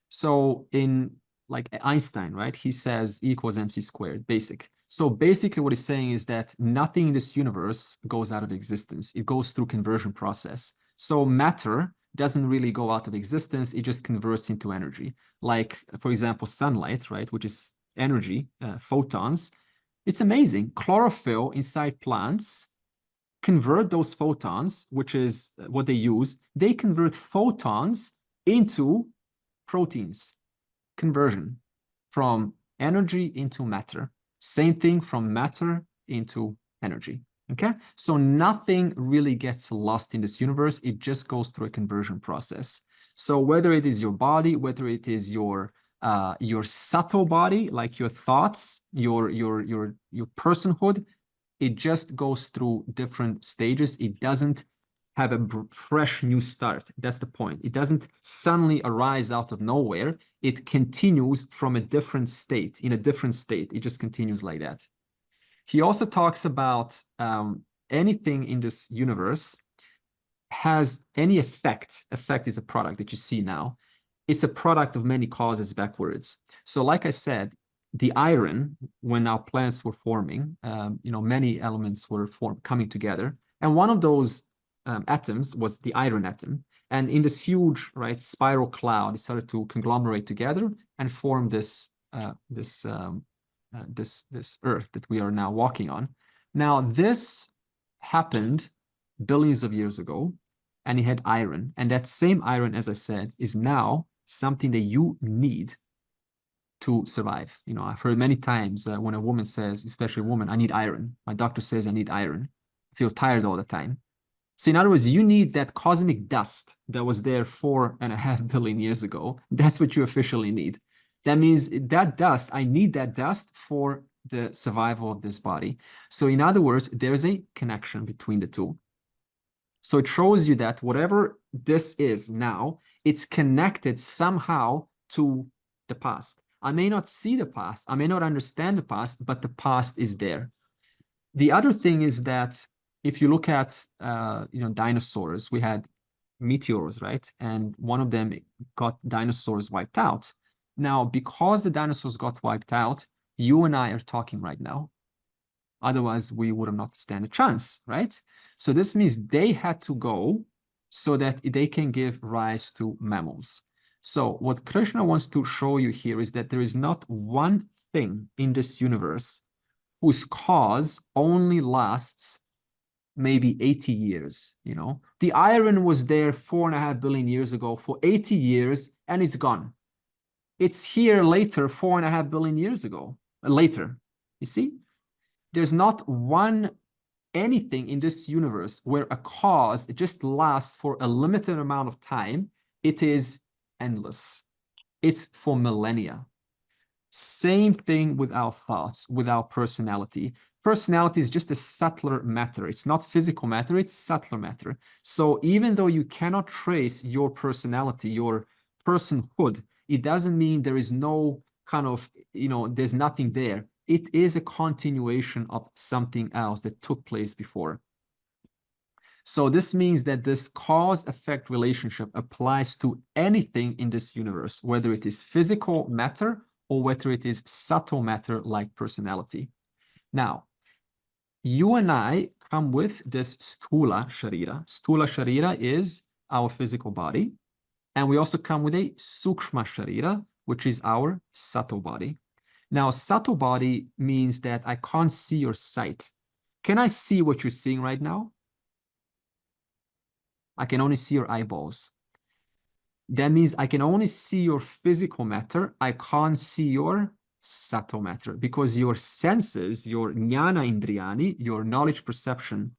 So in like Einstein, right? He says E equals mc squared, basic. So basically what he's saying is that nothing in this universe goes out of existence. It goes through conversion process. So matter doesn't really go out of existence. It just converts into energy. Like, for example, sunlight, right? Which is energy, photons. It's amazing. Chlorophyll inside plants convert those photons, which is what they use. They convert photons into proteins. Conversion from energy into matter. Same thing from matter into energy. Okay, so nothing really gets lost in this universe. It just goes through a conversion process. So whether it is your body, whether it is your subtle body, like your thoughts, your personhood, it just goes through different stages. It doesn't have a fresh new start. That's the point. It doesn't suddenly arise out of nowhere. It continues from a different state, in a different state. It just continues like that. He also talks about anything in this universe has any effect. Effect is a product that you see now. It's a product of many causes backwards. So like I said, the iron, when our planets were forming, many elements were coming together. And one of those atoms was the iron atom. And in this huge, spiral cloud, it started to conglomerate together and form this Earth that we are now walking on. Now, this happened billions of years ago, and it had iron. And that same iron, as I said, is now something that you need to survive. I've heard many times when a woman says, especially a woman, I need iron. My doctor says I need iron. I feel tired all the time. So in other words, you need that cosmic dust that was there 4.5 billion years ago. That's what you officially need. That means that dust, I need that dust for the survival of this body. So in other words, there's a connection between the two. So it shows you that whatever this is now, it's connected somehow to the past. I may not see the past, I may not understand the past, but the past is there. The other thing is that if you look at dinosaurs, we had meteors, right? And one of them got dinosaurs wiped out. Now, because the dinosaurs got wiped out, you and I are talking right now. Otherwise, we would have not stand a chance, right? So this means they had to go so that they can give rise to mammals. So what Krishna wants to show you here is that there is not one thing in this universe whose cause only lasts maybe 80 years, The iron was there 4.5 billion years ago for 80 years, and it's gone. It's here later, 4.5 billion years ago, later. You see? There's not anything in this universe where a cause just lasts for a limited amount of time. It is endless. It's for millennia. Same thing with our thoughts, with our personality. Personality is just a subtler matter. It's not physical matter, it's subtler matter. So even though you cannot trace your personality, your personhood, it doesn't mean there is no kind of, there's nothing there. It is a continuation of something else that took place before. So this means that this cause-effect relationship applies to anything in this universe, whether it is physical matter or whether it is subtle matter like personality. Now, you and I come with this Sthula Sharira. Sthula Sharira is our physical body. And we also come with a Sukshma Sharira, which is our subtle body. Now, subtle body means that I can't see your sight. Can I see what you're seeing right now? I can only see your eyeballs. That means I can only see your physical matter. I can't see your subtle matter because your senses, your jnana indriyani, your knowledge perception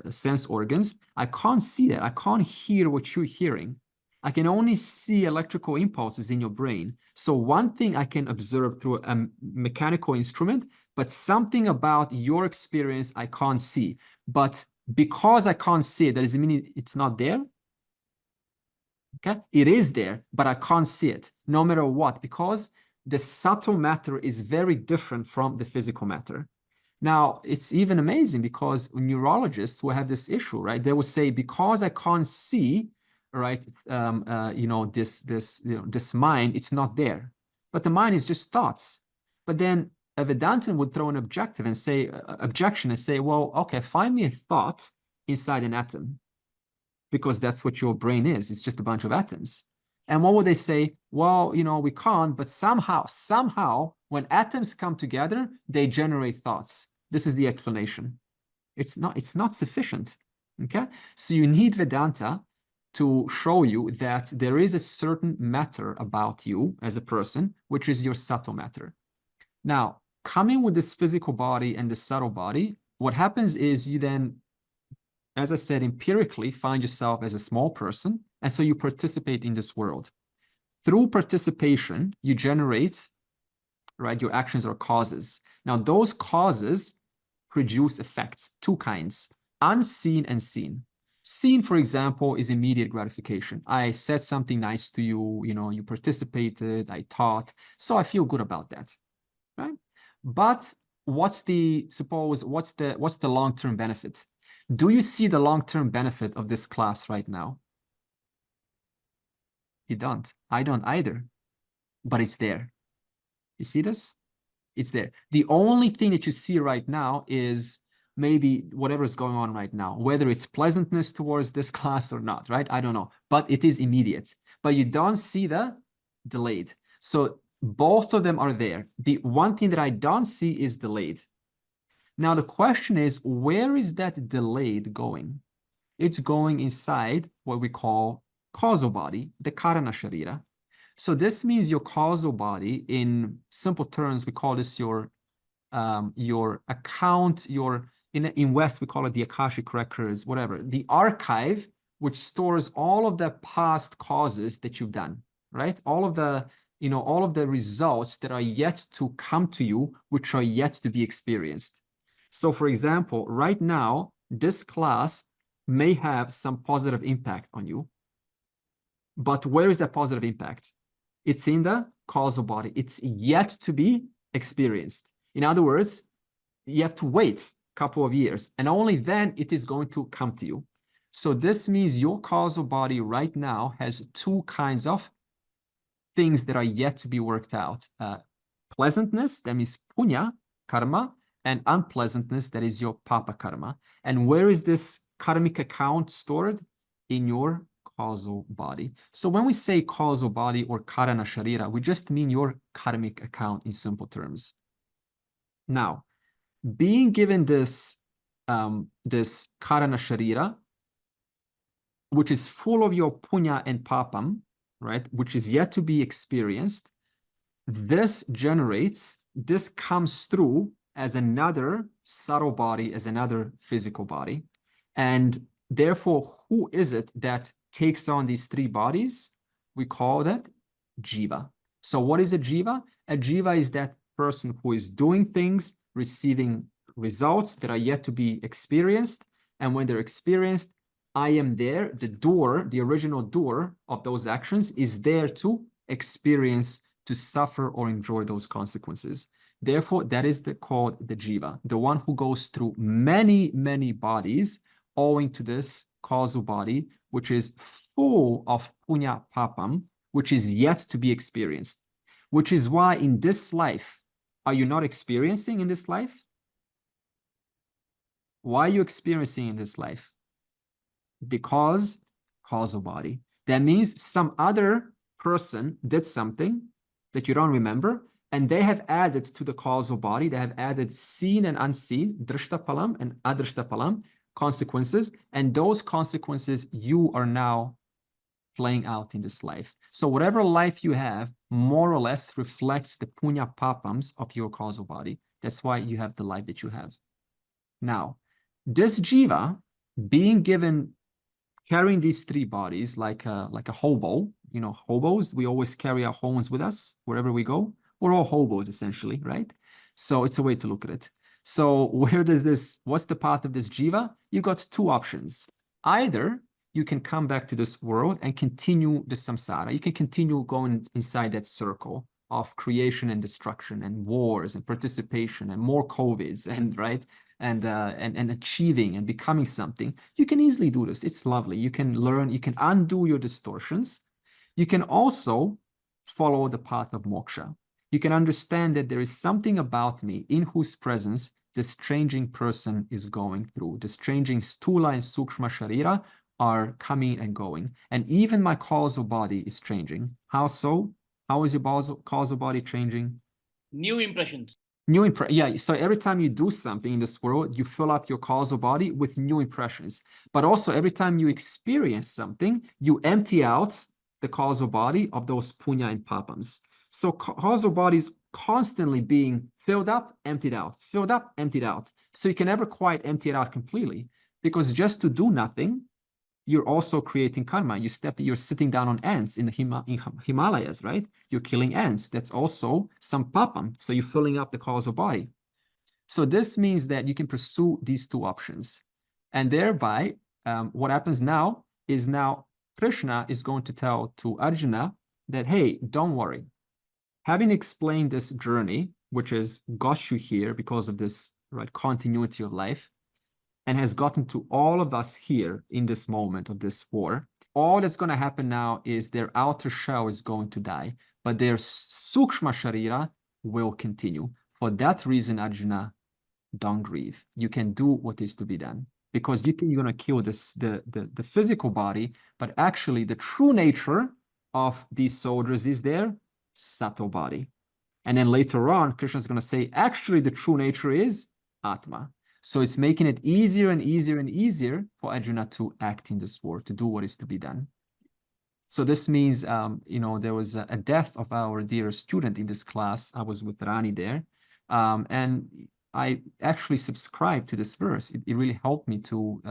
sense organs, I can't see that. I can't hear what you're hearing. I can only see electrical impulses in your brain. So one thing I can observe through a mechanical instrument, but something about your experience I can't see. But because I can't see it, that doesn't mean it's not there. Okay, it is there, but I can't see it, no matter what, because the subtle matter is very different from the physical matter. Now, it's even amazing because neurologists will have this issue, right? They will say, because I can't see, right, this mind, it's not there. But the mind is just thoughts. But then a Vedantin would throw an objection and say, well, okay, find me a thought inside an atom, because that's what your brain is. It's just a bunch of atoms. And what would they say? Well, you know, we can't, but somehow, when atoms come together, they generate thoughts. This is the explanation. It's not sufficient. Okay, so you need Vedanta to show you that there is a certain matter about you as a person, which is your subtle matter. Now, coming with this physical body and the subtle body, what happens is you then, as I said, empirically find yourself as a small person, and so you participate in this world. Through participation, you generate, right, your actions are causes. Now, those causes produce effects, two kinds, unseen and seen. Seen, for example, is immediate gratification. I said something nice to you, you know, you participated, I taught, so I feel good about that, right? But what's the long-term benefit? Do you see the long-term benefit of this class right now? You don't. I don't either, but it's there. You see this? It's there. The only thing that you see right now is maybe whatever's going on right now, whether it's pleasantness towards this class or not, right? I don't know, but it is immediate. But you don't see the delayed. So both of them are there. The one thing that I don't see is delayed. Now the question is, where is that delayed going? It's going inside what we call causal body, the Karana Sharira. So this means your causal body, in simple terms, we call this your account, in West, we call it the Akashic records, whatever, the archive, which stores all of the past causes that you've done, right? All of the, you know, all of the results that are yet to come to you, which are yet to be experienced. So for example, right now, this class may have some positive impact on you, but where is that positive impact? It's in the causal body. It's yet to be experienced. In other words, you have to wait a couple of years, and only then it is going to come to you. So this means your causal body right now has two kinds of things that are yet to be worked out. Pleasantness, that means punya karma, and unpleasantness, that is your papa karma. And where is this karmic account stored? In your causal body. So when we say causal body or karana sharira, we just mean your karmic account in simple terms. Now, being given this this karana sharira, which is full of your punya and papam, right, which is yet to be experienced, this comes through as another subtle body, as another physical body. And therefore, who is it that takes on these three bodies? We call that jiva. So what is a jiva? A jiva is that person who is doing things, receiving results that are yet to be experienced. And when they're experienced, I am there, the doer, the original doer of those actions is there to experience, to suffer or enjoy those consequences. Therefore, that is called the jiva, the one who goes through many, many bodies owing to this causal body, which is full of punya papam, which is yet to be experienced. Which is why in this life, are you not experiencing in this life? Why are you experiencing in this life? Because causal body. That means some other person did something that you don't remember, and they have added to the causal body, they have added seen and unseen, drishtapalam and adrishtapalam, consequences, and those consequences you are now playing out in this life. So whatever life you have, more or less reflects the punya papams of your causal body. That's why you have the life that you have. Now, this jiva, being given, carrying these three bodies like a hobo, you know, hobos, we always carry our homes with us wherever we go. We're all hobos essentially, right? So it's a way to look at it. So what's the path of this jiva? You got two options. Either you can come back to this world and continue the samsara. You can continue going inside that circle of creation and destruction and wars and participation and more COVIDs and right and achieving and becoming something. You can easily do this. It's lovely. You can learn, you can undo your distortions. You can also follow the path of moksha. You can understand that there is something about me in whose presence this changing person is going through. This changing stula and sukshma sharira are coming and going. And even my causal body is changing. How so? How is your causal body changing? New impressions. Yeah, so every time you do something in this world, you fill up your causal body with new impressions. But also every time you experience something, you empty out the causal body of those punya and papams. So causal body is constantly being filled up, emptied out, filled up, emptied out. So you can never quite empty it out completely, because just to do nothing, you're also creating karma. You're sitting down on ants in the Himalayas, right? You're killing ants. That's also some papam. So you're filling up the causal body. So this means that you can pursue these two options. And thereby, what happens now is Krishna is going to tell to Arjuna that, hey, don't worry. Having explained this journey, which has got you here because of this continuity of life, and has gotten to all of us here in this moment of this war, all that's going to happen now is their outer shell is going to die, but their sukshma sharira will continue. For that reason, Arjuna, don't grieve. You can do what is to be done, because you think you're going to kill the physical body, but actually the true nature of these soldiers is their subtle body. And then later on, Krishna is going to say, actually, the true nature is Atma. So it's making it easier and easier and easier for Arjuna to act in this war, to do what is to be done. So this means, there was a death of our dear student in this class. I was with Rani there. And I actually subscribed to this verse. It really helped me to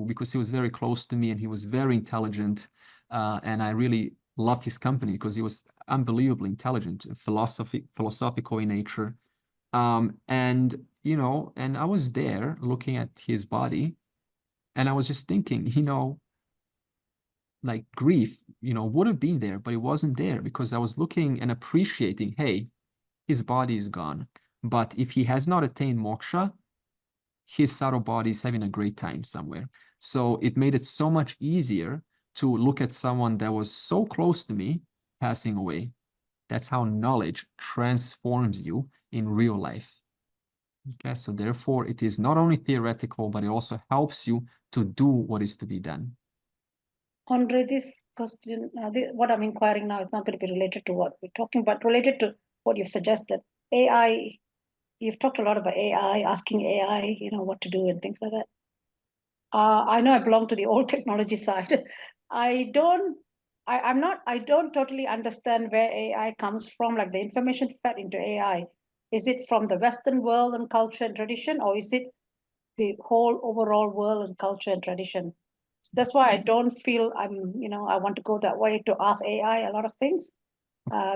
because he was very close to me and he was very intelligent. And I really loved his company because he was unbelievably intelligent, philosophical in nature. And I was there looking at his body, and I was just thinking, like grief, would have been there, but it wasn't there because I was looking and appreciating, hey, his body is gone. But if he has not attained moksha, his subtle body is having a great time somewhere. So it made it so much easier to look at someone that was so close to me passing away. That's how knowledge transforms you in real life. Okay, so therefore it is not only theoretical, but it also helps you to do what is to be done. Andre, this question, what I'm inquiring now is not going to be related to what we're talking about, related to what you've suggested. AI, you've talked a lot about AI, asking AI, what to do and things like that. I know I belong to the old technology side. I don't totally understand where AI comes from, like the information fed into AI. Is it from the Western world and culture and tradition, or is it the whole overall world and culture and tradition? That's why I don't feel I want to go that way to ask AI a lot of things,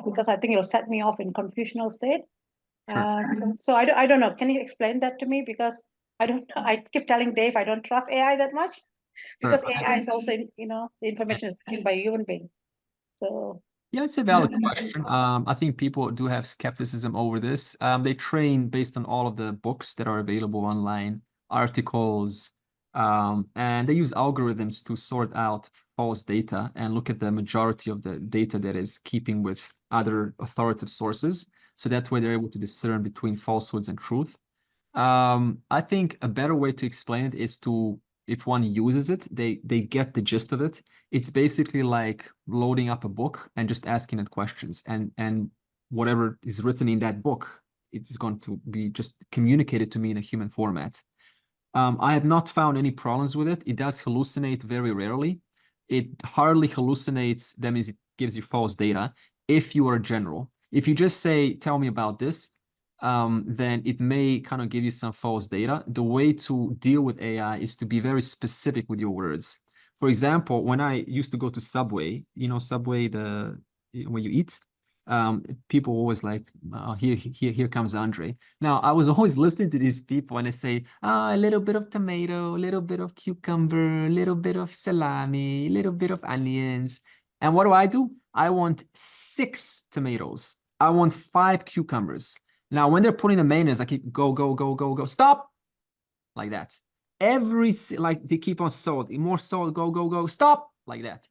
because I think it'll set me off in confusional state. Sure. So I don't know. Can you explain that to me? Because I don't know. I keep telling Dave I don't trust AI that much, because AI is also, the information is given by a human being. So yeah, it's a valid question. I think people do have skepticism over this. They train based on all of the books that are available online, articles, and they use algorithms to sort out false data and look at the majority of the data that is keeping with other authoritative sources. So that way they're able to discern between falsehoods and truth. I think a better way to explain it is to, if one uses it, they get the gist of it. It's basically like loading up a book and just asking it questions, and whatever is written in that book, it is going to be just communicated to me in a human format. I have not found any problems with it. It does hallucinate very rarely. It hardly hallucinates. That means it gives you false data if you are general. If you just say, tell me about this, then it may kind of give you some false data. The way to deal with AI is to be very specific with your words. For example, when I used to go to Subway, Subway, when you eat, people always like, here comes Andre. Now, I was always listening to these people and they say, a little bit of tomato, a little bit of cucumber, a little bit of salami, a little bit of onions. And what do? I want 6 tomatoes. I want 5 cucumbers. Now, when they're putting the mayonnaise, I keep go, stop, like that. They keep on salt, more salt, go, stop, like that.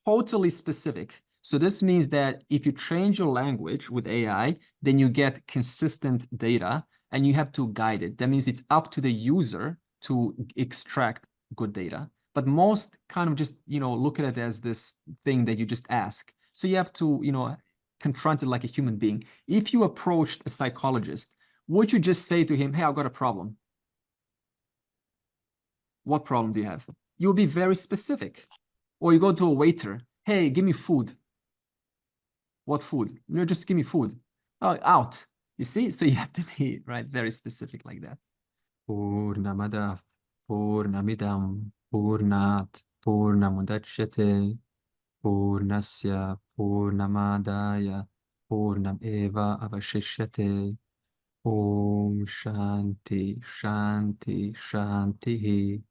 Totally specific. So this means that if you change your language with AI, then you get consistent data and you have to guide it. That means it's up to the user to extract good data. but most kind of just, look at it as this thing that you just ask. So you have to, confront it like a human being. If you approached a psychologist, would you just say to him, hey, I've got a problem? What problem do you have? You'll be very specific. Or you go to a waiter, hey, give me food. What food? Just give me food. Oh, out. You see? So you have to be, right, very specific like that. Purnamada Purnamidam Purnat Purnamudachyate Purnasya Purnamadaya Purnam Eva Avashishyate. Om Shanti Shanti Shanti.